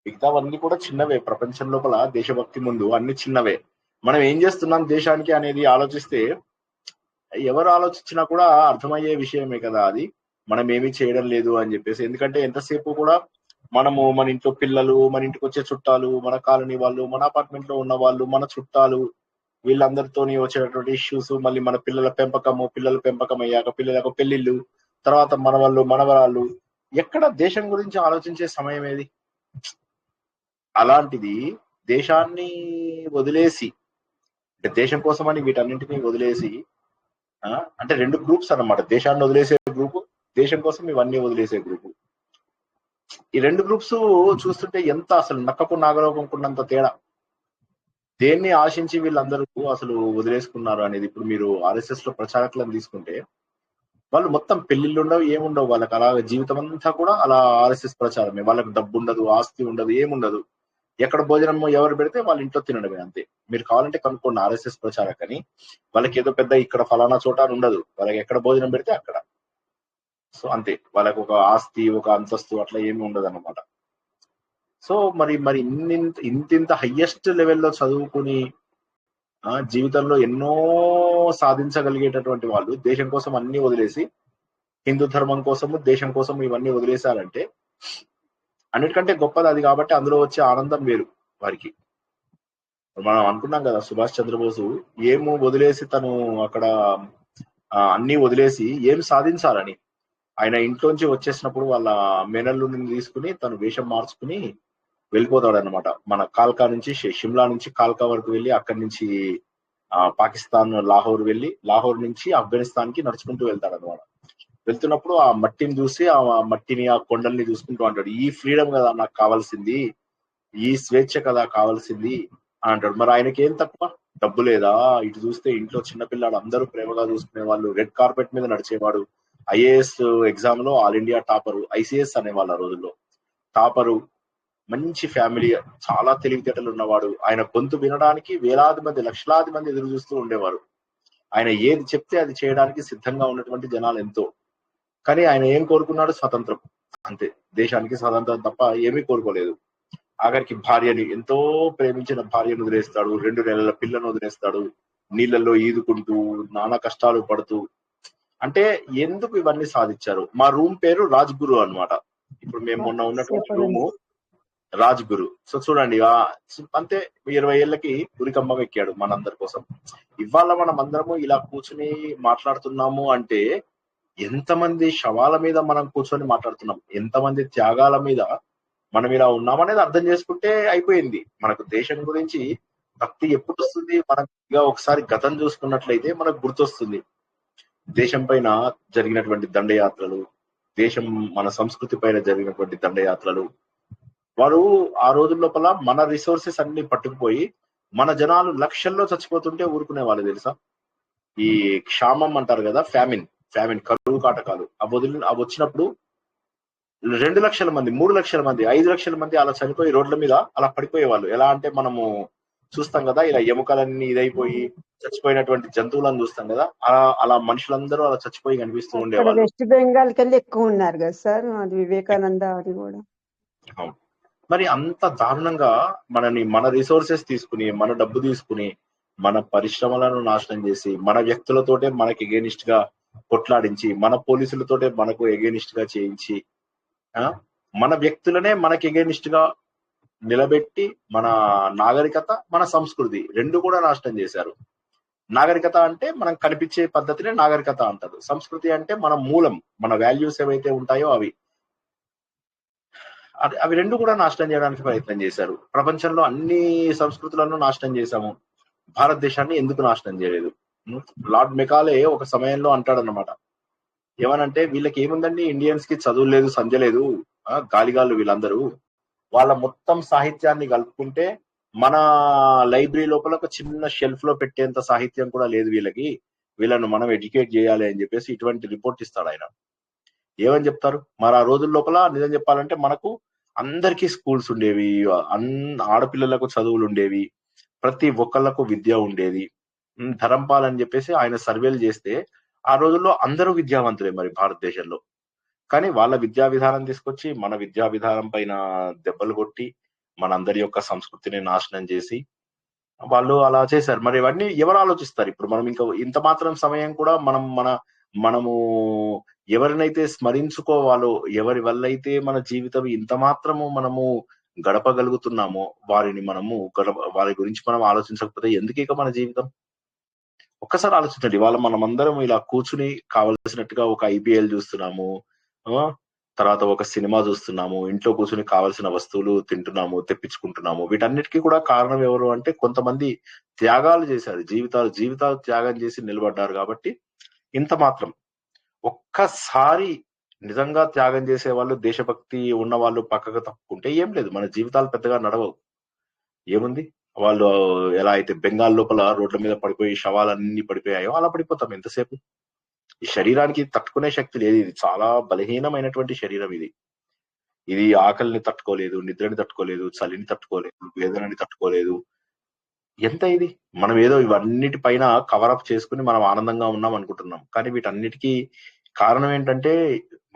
మిగతావన్నీ కూడా చిన్నవే. ప్రపంచం లోపల దేశభక్తి ముందు అన్ని చిన్నవే. మనం ఏం చేస్తున్నాం దేశానికి అనేది ఆలోచిస్తే ఎవరు ఆలోచించినా కూడా అర్థమయ్యే విషయమే కదా అది. మనం ఏమీ చేయడం లేదు అని చెప్పేసి. ఎందుకంటే ఎంతసేపు కూడా మనము మన ఇంట్లో పిల్లలు, మన ఇంటికొచ్చే చుట్టాలు, మన కాలనీ వాళ్ళు, మన అపార్ట్మెంట్ లో ఉన్న వాళ్ళు, మన చుట్టాలు వీళ్ళందరితోని వచ్చేటటువంటి ఇష్యూస్, మళ్ళీ మన పిల్లల పెంపకము, పిల్లల పెంపకం అయ్యాక పిల్లలకు పెళ్లిళ్ళు, తర్వాత మనవళ్ళు, మనవరాళ్ళు. ఎక్కడ దేశం గురించి ఆలోచించే సమయం ఏది? అలాంటిది దేశాన్ని వదిలేసి, అంటే దేశం కోసమని వీటన్నింటినీ వదిలేసి అంటే 2 గ్రూప్స్ అన్నమాట. దేశాన్ని వదిలేసే గ్రూపు, దేశం కోసం ఇవన్నీ వదిలేసే గ్రూపు. ఈ 2 గ్రూప్స్ చూస్తుంటే ఎంత అసలు నక్కకు నాగలోకంకున్నంత తేడా. దేన్ని ఆశించి వీళ్ళందరూ అసలు వదిలేసుకున్నారు అనేది. ఇప్పుడు మీరు ఆర్ఎస్ఎస్ లో ప్రచారకులను తీసుకుంటే వాళ్ళు మొత్తం పెళ్లిళ్ళు ఉండవు, ఏముండవు. వాళ్ళకి అలా జీవితం అంతా కూడా అలా ఆర్ఎస్ఎస్ ప్రచారమే. వాళ్ళకి డబ్బు ఉండదు, ఆస్తి ఉండదు, ఏముండదు. ఎక్కడ భోజనం ఎవరు పెడితే వాళ్ళ ఇంట్లో తినడమే అంతే. మీరు కావాలంటే కనుక్కోండి ఆర్ఎస్ఎస్ ప్రచారకని. వాళ్ళకి ఏదో పెద్ద ఇక్కడ ఫలానా చోట అని ఉండదు. వాళ్ళకి ఎక్కడ భోజనం పెడితే అక్కడ. సో అంతే. వాళ్ళకి ఒక ఆస్తి, ఒక అంతస్తు అట్లా ఏమి ఉండదు అన్నమాట. సో మరి మరి ఇంతింత హయ్యెస్ట్ లెవెల్లో చదువుకుని జీవితంలో ఎన్నో సాధించగలిగేటటువంటి వాళ్ళు దేశం కోసం అన్ని వదిలేసి, హిందూ ధర్మం కోసము, దేశం కోసం ఇవన్నీ వదిలేశారంటే అన్నిటికంటే గొప్పది అది కాబట్టి అందులో వచ్చే ఆనందం వేరు వారికి. మనం అనుకున్నాం కదా సుభాష్ చంద్రబోసు ఏమో వదిలేసి తను అక్కడ అన్ని వదిలేసి ఏం సాధించాలని. ఆయన ఇంట్లోంచి వచ్చేసినప్పుడు వాళ్ళ మేనల్లుని తీసుకుని తను వేషం మార్చుకుని వెళ్ళిపోతాడు అనమాట. మన కాల్కా నుంచి షిమ్లా నుంచి కాల్కా వరకు వెళ్ళి అక్కడి నుంచి పాకిస్తాన్ లాహోర్ వెళ్ళి, లాహోర్ నుంచి ఆఫ్ఘనిస్తాన్ కి నడుచుకుంటూ వెళ్తాడు అనమాట. వెళ్తున్నప్పుడు ఆ మట్టిని చూసి, ఆ మట్టిని, ఆ కొండల్ని చూసుకుంటూ అంటాడు, ఈ ఫ్రీడమ్ కదా నాకు కావాల్సింది, ఈ స్వేచ్ఛ కదా కావాల్సింది అని అంటాడు. మరి ఆయనకి ఏం తక్కువ? డబ్బు లేదా? ఇటు చూస్తే ఇంట్లో చిన్నపిల్లాడు అందరూ ప్రేమగా చూసుకునే వాళ్ళు, రెడ్ కార్పెట్ మీద నడిచేవాడు, ఐఏఎస్ ఎగ్జామ్ లో ఆల్ ఇండియా టాపరు, ఐసీఎస్ అనేవాళ్ళు ఆ రోజుల్లో, టాపరు, మంచి ఫ్యామిలీ, చాలా తెలివితేటలు ఉన్నవాడు. ఆయన గొంతు వినడానికి వేలాది మంది, లక్షలాది మంది ఎదురు చూస్తూ ఉండేవారు. ఆయన ఏది చెప్తే అది చేయడానికి సిద్ధంగా ఉన్నటువంటి జనాలు ఎంతో. కానీ ఆయన ఏం కోరుకున్నాడు? స్వతంత్రం అంతే. దేశానికి స్వతంత్రం తప్ప ఏమీ కోరుకోలేదు. ఆఖరికి భార్యని, ఎంతో ప్రేమించిన భార్యను వదిలేస్తాడు, 2 నెలల పిల్లను వదిలేస్తాడు, నీళ్ళల్లో ఈదుకుంటూ నానా కష్టాలు పడుతూ. అంటే ఎందుకు ఇవన్నీ సాధించారు? మా రూమ్ పేరు రాజ్ గురు అనమాట. ఇప్పుడు మేము మొన్న ఉన్నటువంటి రూము రాజ్ గురు. సో చూడండి, అంతే 20 ఏళ్ళకి ఉరికంబం ఎక్కాడు మనందరి కోసం. ఇవాళ మనం అందరము ఇలా కూర్చుని మాట్లాడుతున్నాము అంటే ఎంతమంది శవాల మీద మనం కూర్చొని మాట్లాడుతున్నాం, ఎంతమంది త్యాగాల మీద మనం ఇలా ఉన్నామనేది అర్థం చేసుకుంటే అయిపోయింది. మనకు దేశం గురించి భక్తి ఎప్పుడు వస్తుంది? మనకు ఒకసారి గతం చూసుకున్నట్లయితే మనకు గుర్తొస్తుంది దేశం పైన జరిగినటువంటి దండయాత్రలు, దేశం మన సంస్కృతి పైన జరిగినటువంటి దండయాత్రలు. వారు ఆ రోజుల లోపల మన రిసోర్సెస్ అన్ని పట్టుకుపోయి మన జనాలు లక్షల్లో చచ్చిపోతుంటే ఊరుకునే వాళ్ళు తెలుసా? ఈ క్షామం అంటారు కదా, ఫ్యామిన్, కరువు కాటకాలు అవి వచ్చినప్పుడు 2 లక్షల మంది, 3 లక్షల మంది, 5 లక్షల మంది అలా చనిపోయి రోడ్ల మీద అలా పడిపోయేవాళ్ళు. ఎలా అంటే మనము చూస్తాం కదా, ఇలా ఎముకలన్నీ ఇదైపోయి చచ్చిపోయినటువంటి జంతువులను చూస్తాం కదా, అలా మనుషులందరూ అలా చచ్చిపోయి కనిపిస్తూ ఉండేవాళ్ళు. వెస్ట్ బెంగాల్ కెళ్ళి ఎక్కువ ఉన్నారు కదా సార్, అది వివేకానంద అది కూడా. మరి అంత దారుణంగా మన రిసోర్సెస్ తీసుకుని, మన డబ్బు తీసుకుని, మన పరిశ్రమలను నాశనం చేసి, మన వ్యక్తులతోటే మనకి ఎగెనిస్ట్ గా కొట్లాడించి, మన పోలీసులతోటే మనకు ఎగెనిస్ట్ గా చేయించి, మన వ్యక్తులనే మనకి ఎగెనిస్ట్ గా నిలబెట్టి మన నాగరికత, మన సంస్కృతి 2 కూడా నాశనం చేశారు. నాగరికత అంటే మనం కనిపించే పద్ధతినే నాగరికత అంటారు. సంస్కృతి అంటే మన మూలం, మన వాల్యూస్ ఏవైతే ఉంటాయో అవి 2 కూడా నాశనం చేయడానికి ప్రయత్నం చేశారు. ప్రపంచంలో అన్ని సంస్కృతులను నాశనం చేశాము, భారతదేశాన్ని ఎందుకు నాశనం చేయలేదు? లార్డ్ మెకాలే ఒక సమయంలో అంటాడన్నమాట, ఏమనంటే వీళ్ళకి ఏముందండి, ఇండియన్స్ కి చదువు లేదు, సంధ్య లేదు, గాలిగాళ్ళు వీళ్ళందరూ, వాళ్ళ మొత్తం సాహిత్యాన్ని కలుపుకుంటే మన లైబ్రరీ లోపల ఒక చిన్న షెల్ఫ్ లో పెట్టేంత సాహిత్యం కూడా లేదు వీళ్ళకి, వీళ్ళను మనం ఎడ్యుకేట్ చేయాలి అని చెప్పేసి ఇటువంటి రిపోర్ట్ ఇస్తాడు ఆయన. ఏమని చెప్తారు? మరి ఆ రోజుల లోపల నిజం చెప్పాలంటే మనకు అందరికీ స్కూల్స్ ఉండేవి, ఆడపిల్లలకు చదువులు ఉండేవి, ప్రతి ఒక్కళ్ళకు విద్య ఉండేది. ధరంపాల్ అని చెప్పేసి ఆయన సర్వేలు చేస్తే ఆ రోజుల్లో అందరూ విద్యావంతులే మరి భారతదేశంలో. కానీ వాళ్ళ విద్యా విధానం తీసుకొచ్చి మన విద్యా విధానం పైన దెబ్బలు కొట్టి మనందరి యొక్క సంస్కృతిని నాశనం చేసి వాళ్ళు అలా చేశారు. మరి ఇవన్నీ ఎవరు ఆలోచిస్తారు? ఇప్పుడు మనం ఇంకా ఇంత మాత్రం సమయం కూడా మనము ఎవరినైతే స్మరించుకోవాలో, ఎవరి వల్లైతే మన జీవితం ఇంత మాత్రము మనము గడపగలుగుతున్నామో వారిని వారి గురించి మనం ఆలోచించకపోతే ఎందుకిక మన జీవితం? ఒక్కసారి ఆలోచించండి. ఇవాళ మనమందరం ఇలా కూర్చుని కావలసినట్టుగా ఒక ఐపీఎల్ చూస్తున్నాము. తర్వాత ఒక సినిమా చూస్తున్నాము. ఇంట్లో కూర్చొని కావాల్సిన వస్తువులు తింటున్నాము, తెప్పించుకుంటున్నాము. వీటన్నిటికీ కూడా కారణం ఎవరు అంటే కొంతమంది త్యాగాలు చేశారు. జీవితాలు త్యాగం చేసి నిలబడ్డారు కాబట్టి ఇంత మాత్రం. ఒక్కసారి నిజంగా త్యాగం చేసేవాళ్ళు, దేశభక్తి ఉన్నవాళ్ళు పక్కకు తప్పుకుంటే ఏం లేదు. మన జీవితాలు పెద్దగా నడవవు. ఏముంది? వాళ్ళు ఎలా అయితే బెంగాల్ లోపల రోడ్ల మీద పడిపోయి శవాలన్నీ పడిపోయాయో అలా పడిపోతాం ఎంతసేపు. ఈ శరీరానికి తట్టుకునే శక్తి లేదు. ఇది చాలా బలహీనమైనటువంటి శరీరం ఇది. ఇది ఆకలిని తట్టుకోలేదు, నిద్రని తట్టుకోలేదు, చలిని తట్టుకోలేదు, వేదనని తట్టుకోలేదు. ఎంత ఇది? మనం ఏదో ఇవన్నిటి పైన కవరప్ చేసుకుని మనం ఆనందంగా ఉన్నాం అనుకుంటున్నాం. కానీ వీటన్నిటికీ కారణం ఏంటంటే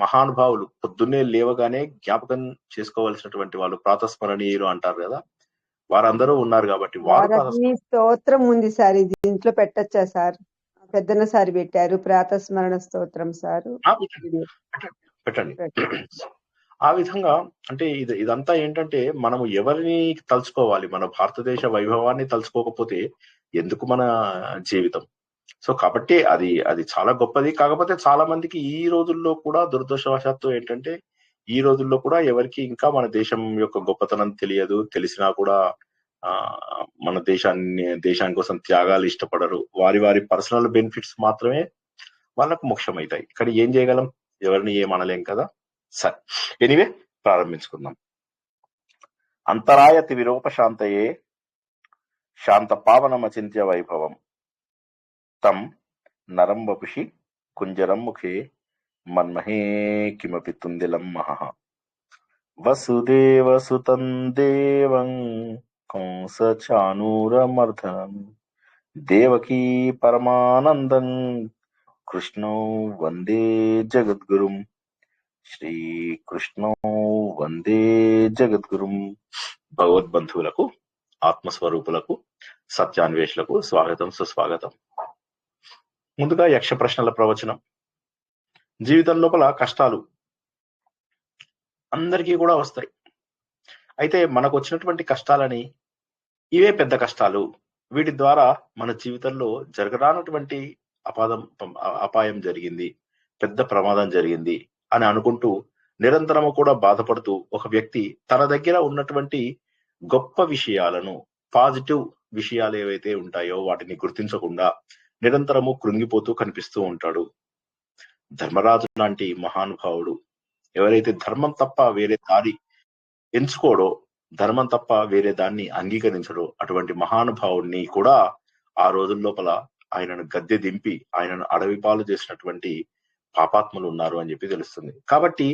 మహానుభావులు పొద్దున్నే లేవగానే జ్ఞాపకం చేసుకోవాల్సినటువంటి వాళ్ళు ప్రాతస్మరణీయులు అంటారు కదా, వారందరూ ఉన్నారు కాబట్టి వారగ్ని స్తోత్రం ఉంది సార్. ఇది ఇంట్లో పెట్టచ్చా సార్? పెద్దన సారి పెట్టారు ప్రాతస్మరణ స్తోత్రం సార్. పెట్టండి. ఆ విధంగా అంటే ఇదంతా ఏంటంటే మనము ఎవరిని తలుచుకోవాలి? మన భారతదేశ వైభవాన్ని తలుచుకోకపోతే ఎందుకు మన జీవితం? సో కాబట్టి అది చాలా గొప్పది. కాకపోతే చాలా మందికి ఈ రోజుల్లో కూడా దురదృష్టవశాత్తు ఏంటంటే ఈ రోజుల్లో కూడా ఎవరికి ఇంకా మన దేశం యొక్క గొప్పతనం తెలియదు. తెలిసినా కూడా మన దేశాని కోసం త్యాగాలు ఇష్టపడరు. వారి పర్సనల్ బెనిఫిట్స్ మాత్రమే వాళ్ళకు ముఖ్యమవుతాయి. ఇక్కడ ఏం చేయగలం? ఎవరిని ఏమనలేం కదా. సరే, ఎనీవే ప్రారంభించుకుందాం. అంతరాయతి విరూపశాంతయే శాంత పావనమచింత్య వైభవం తం నరం వపుషి కుంజరం ముఖే మన్మహే కిమపి తుందిలం మహః వసుదేవసుతం దేవం కంసచానూరమర్దనం దేవకీ పరమానందం కృష్ణో వందే జగద్గురుం శ్రీకృష్ణో వందే జగద్గురుం. భగవద్బంధువులకు, ఆత్మస్వరూపులకు, సత్యాన్వేషులకు స్వాగతం, సుస్వాగతం. ముందుగా యక్ష ప్రశ్నల ప్రవచనం. జీవితం లోపల కష్టాలు అందరికీ కూడా వస్తాయి. అయితే మనకు వచ్చినటువంటి కష్టాలని ఇవే పెద్ద కష్టాలు, వీటి ద్వారా మన జీవితంలో జరగరానటువంటి అపాయం జరిగింది, పెద్ద ప్రమాదం జరిగింది అని అనుకుంటూ నిరంతరము కూడా బాధపడుతూ ఒక వ్యక్తి తన దగ్గర ఉన్నటువంటి గొప్ప విషయాలను, పాజిటివ్ విషయాలు ఏవైతే ఉంటాయో వాటిని గుర్తించకుండా నిరంతరము కృంగిపోతూ కనిపిస్తూ ఉంటాడు. ధర్మరాజు లాంటి మహానుభావుడు ఎవరైతే ధర్మం తప్ప వేరే దారి ఎంచుకోడో, ధర్మం తప్ప వేరే దాన్ని అంగీకరించడో, అటువంటి మహానుభావుడిని కూడా ఆ రోజుల లోపల ఆయనను గద్దె దింపి ఆయనను అడవి పాలు చేసినటువంటి పాపాత్ములు ఉన్నారు అని చెప్పి తెలుస్తుంది. కాబట్టి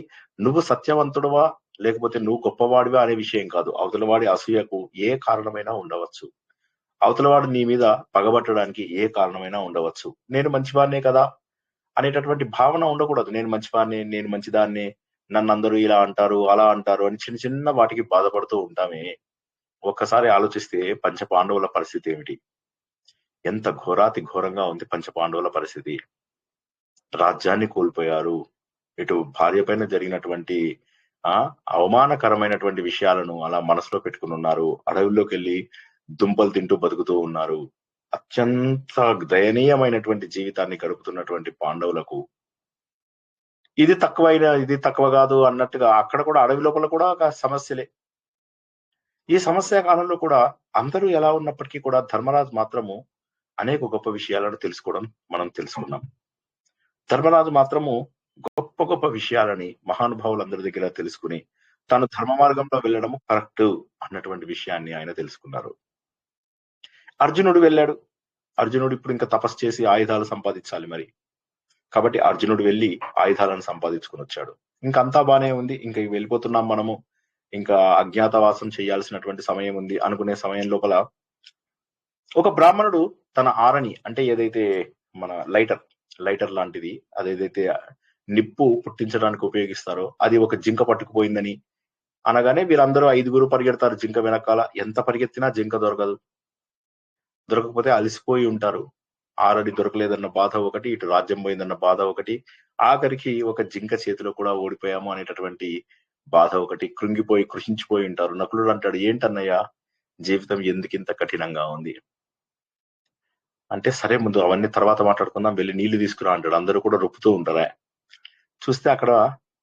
నువ్వు సత్యవంతుడువా లేకపోతే నువ్వు గొప్పవాడివా అనే విషయం కాదు. అవతలవాడి అసూయకు ఏ కారణమైనా ఉండవచ్చు. అవతలవాడు నీ మీద పగబట్టడానికి ఏ కారణమైనా ఉండవచ్చు. నేను మంచివాడినే కదా అనేటటువంటి భావన ఉండకూడదు. నేను మంచివాడిని, నేను మంచిదాన్ని, నన్ను అందరూ ఇలా అంటారు, అలా అంటారు అని చిన్న చిన్న వాటికి బాధపడుతూ ఉంటామే. ఒక్కసారి ఆలోచిస్తే పంచపాండవుల పరిస్థితి ఏమిటి? ఎంత ఘోరాతి ఘోరంగా ఉంది పంచపాండవుల పరిస్థితి. రాజ్యాన్ని కోల్పోయారు. ఇటు భార్య పైన జరిగినటువంటి అవమానకరమైనటువంటి విషయాలను అలా మనసులో పెట్టుకుని ఉన్నారు. అడవుల్లోకి వెళ్ళి దుంపలు తింటూ బతుకుతూ ఉన్నారు. అత్యంత దయనీయమైనటువంటి జీవితాన్ని గడుపుతున్నటువంటి పాండవులకు ఇది తక్కువ కాదు అన్నట్టుగా అక్కడ కూడా అడవి లోపల కూడా ఒక సమస్యలే. ఈ సమస్య కాలంలో కూడా అందరూ ఎలా ఉన్నప్పటికీ కూడా ధర్మరాజు మాత్రము అనేక గొప్ప విషయాలను మనం తెలుసుకున్నాం. ధర్మరాజు మాత్రము గొప్ప గొప్ప విషయాలని మహానుభావులందరి దగ్గర తెలుసుకుని తాను ధర్మ మార్గంలో వెళ్ళడము కరెక్ట్ అన్నటువంటి విషయాన్ని ఆయన తెలుసుకున్నారు. అర్జునుడు వెళ్ళాడు. అర్జునుడు ఇప్పుడు ఇంకా తపస్సు చేసి ఆయుధాలు సంపాదించాలి మరి. కాబట్టి అర్జునుడు వెళ్ళి ఆయుధాలను సంపాదించుకుని వచ్చాడు. ఇంకంతా బానే ఉంది, ఇంకా వెళ్ళిపోతున్నాం మనము, ఇంకా అజ్ఞాతవాసం చేయాల్సినటువంటి సమయం ఉంది అనుకునే సమయం లోపల ఒక బ్రాహ్మణుడు తన ఆరని, అంటే ఏదైతే మన లైటర్ లాంటిది, అదేదైతే నిప్పు పుట్టించడానికి ఉపయోగిస్తారో అది ఒక జింక పట్టుకుపోయిందని అనగానే వీరందరూ 5 పరిగెడతారు జింక వెనకాల. ఎంత పరిగెత్తినా జింక దొరకదు. దొరకకపోతే అలసిపోయి ఉంటారు. ఆల్రెడీ దొరకలేదన్న బాధ ఒకటి, ఇటు రాజ్యం పోయిందన్న బాధ ఒకటి, ఆఖరికి ఒక జింక చేతిలో కూడా ఓడిపోయాము అనేటటువంటి బాధ ఒకటి, కృంగిపోయి కృషించిపోయి ఉంటారు. నకులుడు అంటాడు, ఏంటన్నయ్య జీవితం ఎందుకింత కఠినంగా ఉంది అంటే, సరే ముందు అవన్నీ తర్వాత మాట్లాడుకుందాం, వెళ్ళి నీళ్లు తీసుకురా అంటాడు. అందరూ కూడా రొప్పుతూ ఉంటారా. చూస్తే అక్కడ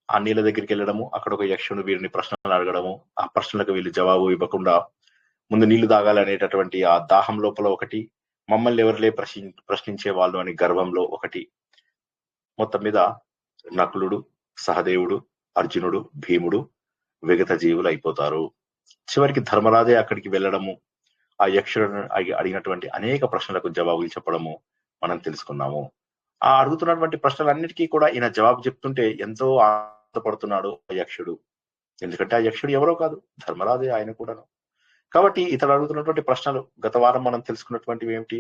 ఆ నీళ్ళ దగ్గరికి వెళ్ళడము, అక్కడ ఒక యక్షుడు వీరిని ప్రశ్నలు అడగడము, ఆ ప్రశ్నలకు వీళ్ళు జవాబు ఇవ్వకుండా ముందు నీళ్లు తాగాలనేటటువంటి ఆ దాహం లోపల ఒకటి, మమ్మల్ని ఎవరిలే ప్రశ్నించే వాళ్ళు అని గర్వంలో ఒకటి. మొత్తం మీద నకులుడు, సహదేవుడు, అర్జునుడు, భీముడు విగత జీవులు అయిపోతారు. చివరికి ధర్మరాజే అక్కడికి వెళ్ళడము, ఆ యక్షుడు అడిగినటువంటి అనేక ప్రశ్నలకు జవాబులు చెప్పడము మనం తెలుసుకున్నాము. ఆ అడుగుతున్నటువంటి ప్రశ్నలన్నిటికీ కూడా ఈయన జవాబు చెప్తుంటే ఎంతో ఆనందపడుతున్నాడు ఆ యక్షుడు. ఎందుకంటే ఆ యక్షుడు ఎవరో కాదు, ధర్మరాజే ఆయన కూడాను. కాబట్టి ఇతడు అడుగుతున్నటువంటి ప్రశ్నలు గత వారం మనం తెలుసుకున్నటువంటివి ఏమిటి?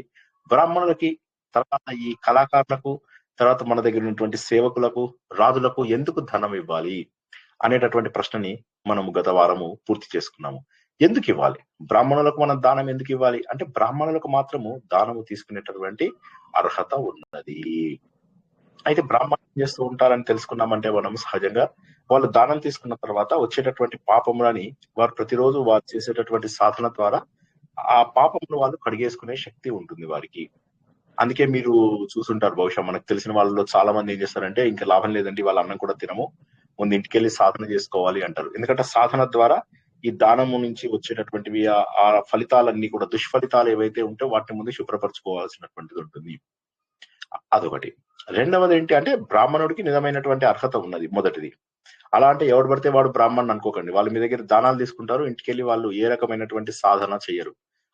బ్రాహ్మణులకి, తర్వాత ఈ కళాకారులకు, తర్వాత మన దగ్గర ఉన్నటువంటి సేవకులకు, రాజులకు ఎందుకు ధనం ఇవ్వాలి అనేటటువంటి ప్రశ్నని మనము గత వారము పూర్తి చేసుకున్నాము. ఎందుకు ఇవ్వాలి? బ్రాహ్మణులకు మనం దానం ఎందుకు ఇవ్వాలి అంటే, బ్రాహ్మణులకు మాత్రము దానము తీసుకునేటటువంటి అర్హత ఉన్నది. అయితే బ్రాహ్మణులు చేస్తూ ఉంటారని తెలుసుకున్నామంటే మనం సహజంగా వాళ్ళు దానం తీసుకున్న తర్వాత వచ్చేటటువంటి పాపములని వారు ప్రతిరోజు వారు చేసేటటువంటి సాధన ద్వారా ఆ పాపమును వాళ్ళు కడిగేసుకునే శక్తి ఉంటుంది వారికి. అందుకే మీరు చూసుంటారు, బహుశా మనకు తెలిసిన వాళ్ళలో చాలా మంది ఏం చేస్తారంటే, ఇంకా లాభం లేదండి వాళ్ళ అన్నం కూడా తినము, ముందు ఇంటికెళ్ళి సాధన చేసుకోవాలి అంటారు. ఎందుకంటే సాధన ద్వారా ఈ దానము నుంచి వచ్చేటటువంటివి ఆ ఫలితాలన్నీ కూడా, దుష్ఫలితాలు ఏవైతే ఉంటే వాటిని ముందు శుభ్రపరచుకోవాల్సినటువంటిది ఉంటుంది. అదొకటి. రెండవది ఏంటి అంటే, బ్రాహ్మణుడికి నిజమైనటువంటి అర్హత ఉన్నది మొదటిది. అలా అంటే ఎవడు పడితే వాడు బ్రాహ్మణుడు అనుకోకండి. వాళ్ళు మీ దగ్గర దానాలు తీసుకుంటారు, ఇంటికెళ్ళి వాళ్ళు ఏ రకమైనటువంటి సాధన చెయ్యరు.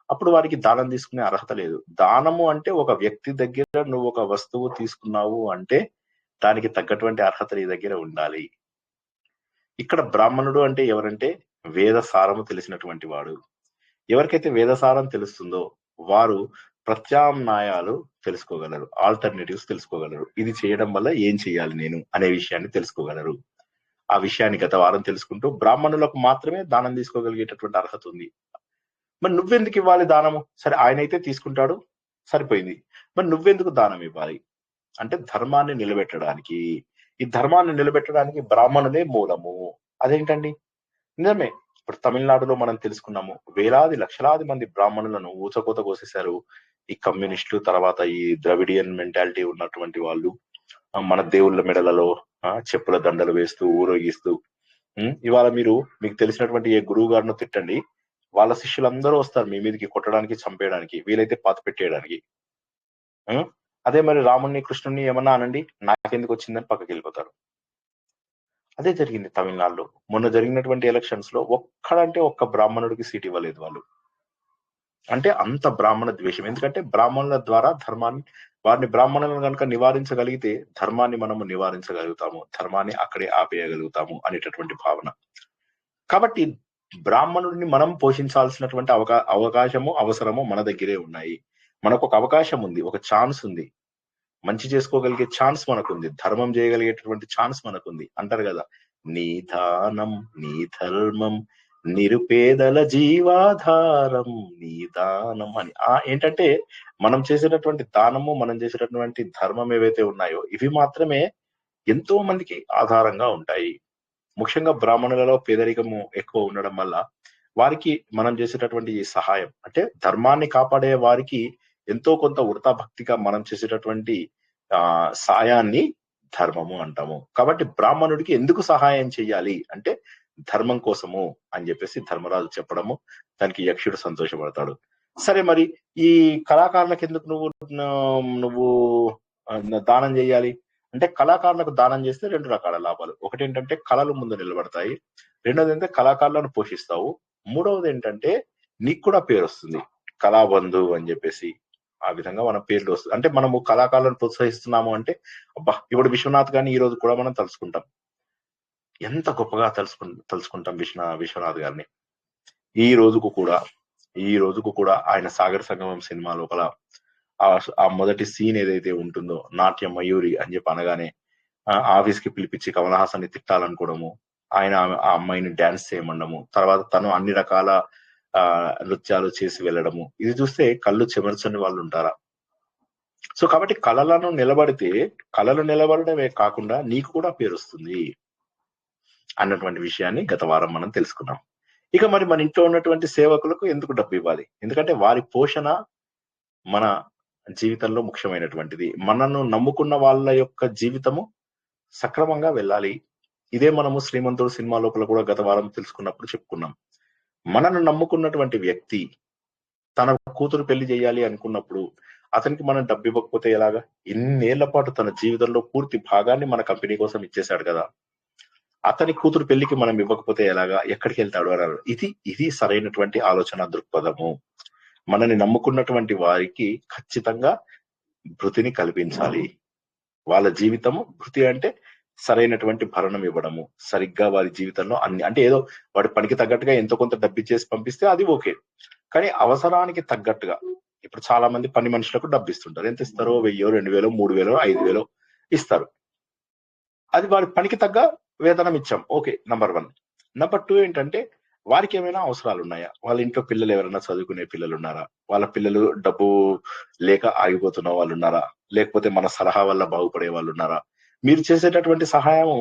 అప్పుడు వారికి దానం తీసుకునే అర్హత లేదు. దానము అంటే ఒక వ్యక్తి దగ్గర నువ్వు ఒక వస్తువు తీసుకున్నావు అంటే దానికి తగ్గటువంటి అర్హత నీ దగ్గర ఉండాలి. ఇక్కడ బ్రాహ్మణుడు అంటే ఎవరంటే వేద సారము తెలిసినటువంటి వాడు. ఎవరికైతే వేదసారం తెలుస్తుందో వారు ప్రత్యామ్నాయాలు తెలుసుకోగలరు, ఆల్టర్నేటివ్స్ తెలుసుకోగలరు. ఇది చేయడం వల్ల ఏం చేయాలి నేను అనే విషయాన్ని తెలుసుకోగలరు. ఆ విషయాన్ని గత వారం తెలుసుకుంటూ బ్రాహ్మణులకు మాత్రమే దానం తీసుకోగలిగేటటువంటి అర్హత ఉంది. మరి నువ్వెందుకు ఇవ్వాలి దానము? సరే ఆయనైతే తీసుకుంటాడు, సరిపోయింది. మరి నువ్వెందుకు దానం ఇవ్వాలి అంటే, ధర్మాన్ని నిలబెట్టడానికి. ఈ ధర్మాన్ని నిలబెట్టడానికి బ్రాహ్మణులే మూలము. అదేంటండి? నిజమే. ఇప్పుడు తమిళనాడులో మనం తెలుసుకున్నాము, వేలాది లక్షలాది మంది బ్రాహ్మణులను ఊచకోత కోసేశారు ఈ కమ్యూనిస్టులు, తర్వాత ఈ ద్రవిడియన్ మెంటాలిటీ ఉన్నటువంటి వాళ్ళు. మన దేవుళ్ళ మెడలలో చెప్పుల దండలు వేస్తూ ఊరేగిస్తూ. ఇవాళ మీకు తెలిసినటువంటి ఏ గురువు గారినో తిట్టండి, వాళ్ళ శిష్యులందరూ వస్తారు మీ మీదకి కొట్టడానికి, చంపేయడానికి, వీలైతే పాత పెట్టేయడానికి. అదే మరి రాముణ్ణి, కృష్ణుణ్ణి ఏమన్నా అనండి, నాకెందుకు వచ్చిందని పక్కకి వెళ్ళిపోతారు. అదే జరిగింది తమిళనాడులో. మొన్న జరిగినటువంటి ఎలక్షన్స్ లో ఒక్కడంటే ఒక్క బ్రాహ్మణుడికి సీట్ ఇవ్వలేదు వాళ్ళు. అంటే అంత బ్రాహ్మణ ద్వేషం. ఎందుకంటే బ్రాహ్మణుల ద్వారా వారిని బ్రాహ్మణులను కనుక నివారించగలిగితే ధర్మాన్ని మనము నివారించగలుగుతాము, ధర్మాన్ని అక్కడే ఆపేయగలుగుతాము అనేటటువంటి భావన. కాబట్టి బ్రాహ్మణుడిని మనం పోషించాల్సినటువంటి అవకాశము, అవసరము మన దగ్గరే ఉన్నాయి. మనకు ఒక అవకాశం ఉంది, ఒక ఛాన్స్ ఉంది, మంచి చేసుకోగలిగే ఛాన్స్ మనకుంది, ధర్మం చేయగలిగేటటువంటి ఛాన్స్ మనకుంది. అంటారు కదా, నీ దానం నీ ధర్మం నిరుపేదల జీవాధారం నీ దానం అని. ఏంటంటే మనం చేసేటటువంటి దానము, మనం చేసేటటువంటి ధర్మం ఏవైతే ఉన్నాయో ఇవి మాత్రమే ఎంతో మందికి ఆధారంగా ఉంటాయి. ముఖ్యంగా బ్రాహ్మణులలో పేదరికము ఎక్కువ ఉండడం వల్ల వారికి మనం చేసేటటువంటి ఈ సహాయం అంటే, ధర్మాన్ని కాపాడే వారికి ఎంతో కొంత వృథా భక్తిగా మనం చేసేటటువంటి సాయాన్ని ధర్మము అంటాము. కాబట్టి బ్రాహ్మణుడికి ఎందుకు సహాయం చెయ్యాలి అంటే, ధర్మం కోసము అని చెప్పేసి ధర్మరాజు చెప్పడము, దానికి యక్షుడు సంతోషపడతాడు. సరే మరి ఈ కళాకారులకు ఎందుకు నువ్వు దానం చేయాలి అంటే, కళాకారులకు దానం చేస్తే 2 రకాల లాభాలు. ఒకటి ఏంటంటే కళలు ముందు నిలబడతాయి, రెండోది ఏంటంటే కళాకారులను పోషిస్తావు, మూడవది ఏంటంటే నీకు కూడా పేరు వస్తుంది, కళాబంధు అని చెప్పేసి. ఆ విధంగా మన పేర్లు వస్తుంది. అంటే మనము కళాకారులను ప్రోత్సహిస్తున్నాము అంటే, అబ్బా ఇప్పుడు విశ్వనాథ్ గారిని ఈ రోజు కూడా మనం తలుచుకుంటాం. ఎంత గొప్పగా తలుచుకుంటాం విశ్వనాథ్ గారిని. ఈ రోజుకు కూడా ఆయన సాగర సంగమం సినిమా లోపల ఆ మొదటి సీన్ ఏదైతే ఉంటుందో, నాట్య మయూరి అని చెప్పి అనగానే ఆఫీస్ కి పిలిపించి కమల్ హాసన్ ని తిట్టాలనుకోవడము, ఆయన ఆ అమ్మాయిని డాన్స్ చేయమండము, తర్వాత తను అన్ని రకాల నృత్యాలు చేసి వెళ్ళడము, ఇది చూస్తే కళ్ళు చెమర్చని వాళ్ళు ఉంటారా? సో కాబట్టి కళలు నిలబడమే కాకుండా నీకు కూడా పేరు వస్తుంది అన్నటువంటి విషయాన్ని గత వారం మనం తెలుసుకున్నాం. ఇక మరి మన ఇంట్లో ఉన్నటువంటి సేవకులకు ఎందుకు డబ్బు ఇవ్వాలి? ఎందుకంటే వారి పోషణ మన జీవితంలో ముఖ్యమైనటువంటిది. మనను నమ్ముకున్న వాళ్ళ యొక్క జీవితము సక్రమంగా వెళ్ళాలి. ఇదే మనము శ్రీమంతుడు సినిమా లోపల కూడా గత వారం తెలుసుకున్నప్పుడు చెప్పుకున్నాం. మనను నమ్ముకున్నటువంటి వ్యక్తి తన కూతురు పెళ్లి చేయాలి అనుకున్నప్పుడు అతనికి మనం డబ్బు ఇవ్వకపోతే ఎలాగా? ఇన్నేళ్ల పాటు తన జీవితంలో పూర్తి భాగాన్ని మన కంపెనీ కోసం ఇచ్చేశాడు కదా, అతని కూతురు పెళ్లికి మనం ఇవ్వకపోతే ఎలాగా? ఎక్కడికి వెళ్తాడు అన్నారు. ఇది సరైనటువంటి ఆలోచన దృక్పథము. మనని నమ్ముకున్నటువంటి వారికి ఖచ్చితంగా భృతిని కల్పించాలి. వాళ్ళ జీవితము భృతి అంటే సరైనటువంటి భరణం ఇవ్వడము, సరిగ్గా వారి జీవితంలో అన్ని, అంటే ఏదో వాడి పనికి తగ్గట్టుగా ఎంతో కొంత డబ్బు ఇచ్చేసి పంపిస్తే అది ఓకే. కానీ అవసరానికి తగ్గట్టుగా, ఇప్పుడు చాలా మంది పని మనుషులకు డబ్బు ఇస్తుంటారు. ఎంత ఇస్తారో 1000, 2000, 3000, 5000 ఇస్తారు. అది వారి పనికి తగ్గ వేతనం ఇచ్చాం, ఓకే, నంబర్ 1. నంబర్ 2 ఏంటంటే వారికి ఏమైనా అవసరాలు ఉన్నాయా? వాళ్ళ ఇంట్లో పిల్లలు ఎవరైనా చదువుకునే పిల్లలు ఉన్నారా? వాళ్ళ పిల్లలు డబ్బు లేక ఆగిపోతున్న వాళ్ళు ఉన్నారా? లేకపోతే మన సలహా వల్ల బాగుపడే వాళ్ళు ఉన్నారా? మీరు చేసేటటువంటి సహాయము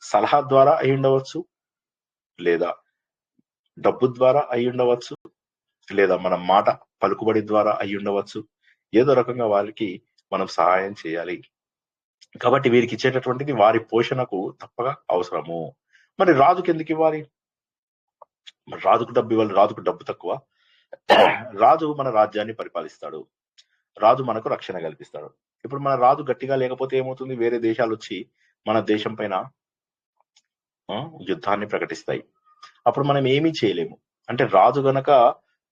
సలహా ద్వారా అయి ఉండవచ్చు, లేదా డబ్బు ద్వారా అయి ఉండవచ్చు, లేదా మన మాట పలుకుబడి ద్వారా అయి ఉండవచ్చు. ఏదో రకంగా వారికి మనం సహాయం చేయాలి. కాబట్టి వీరికి ఇచ్చేటటువంటిది వారి పోషణకు తప్పగా అవసరము. మరి రాజుకి ఎందుకు ఇవ్వాలి? మరి రాజుకు డబ్బు ఇవ్వాలి, రాజుకు డబ్బు తక్కువ? రాజు మన రాజ్యాన్ని పరిపాలిస్తాడు, రాజు మనకు రక్షణ కల్పిస్తాడు. ఇప్పుడు మన రాజు గట్టిగా లేకపోతే ఏమవుతుంది? వేరే దేశాలు వచ్చి మన దేశం పైన యుద్ధాన్ని ప్రకటిస్తాయి. అప్పుడు మనం ఏమీ చేయలేము. అంటే రాజు గనక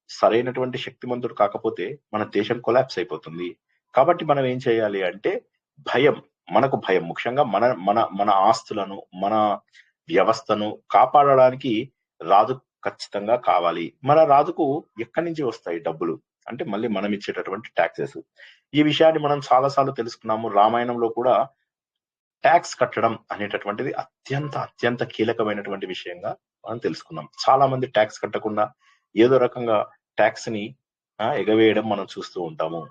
సరైనటువంటి శక్తిమంతుడు కాకపోతే మన దేశం కొలాప్స్ అయిపోతుంది. కాబట్టి మనం ఏం చేయాలి అంటే మనకు భయం, ముఖ్యంగా మన మన మన ఆస్తులను, మన వ్యవస్థను కాపాడడానికి రాజు ఖచ్చితంగా కావాలి. మన రాజుకు ఎక్కడి నుంచి వస్తాయి డబ్బులు అంటే మళ్ళీ మనం ఇచ్చేటటువంటి ట్యాక్సెస్. ఈ విషయాన్ని మనం చాలాసార్లు తెలుసుకున్నాము. రామాయణంలో కూడా ట్యాక్స్ కట్టడం అనేటటువంటిది అత్యంత కీలకమైనటువంటి విషయంగా మనం తెలుసుకున్నాం. చాలా మంది ట్యాక్స్ కట్టకుండా ఏదో రకంగా ట్యాక్స్ ని ఎగవేయడం మనం చూస్తూ ఉంటాము.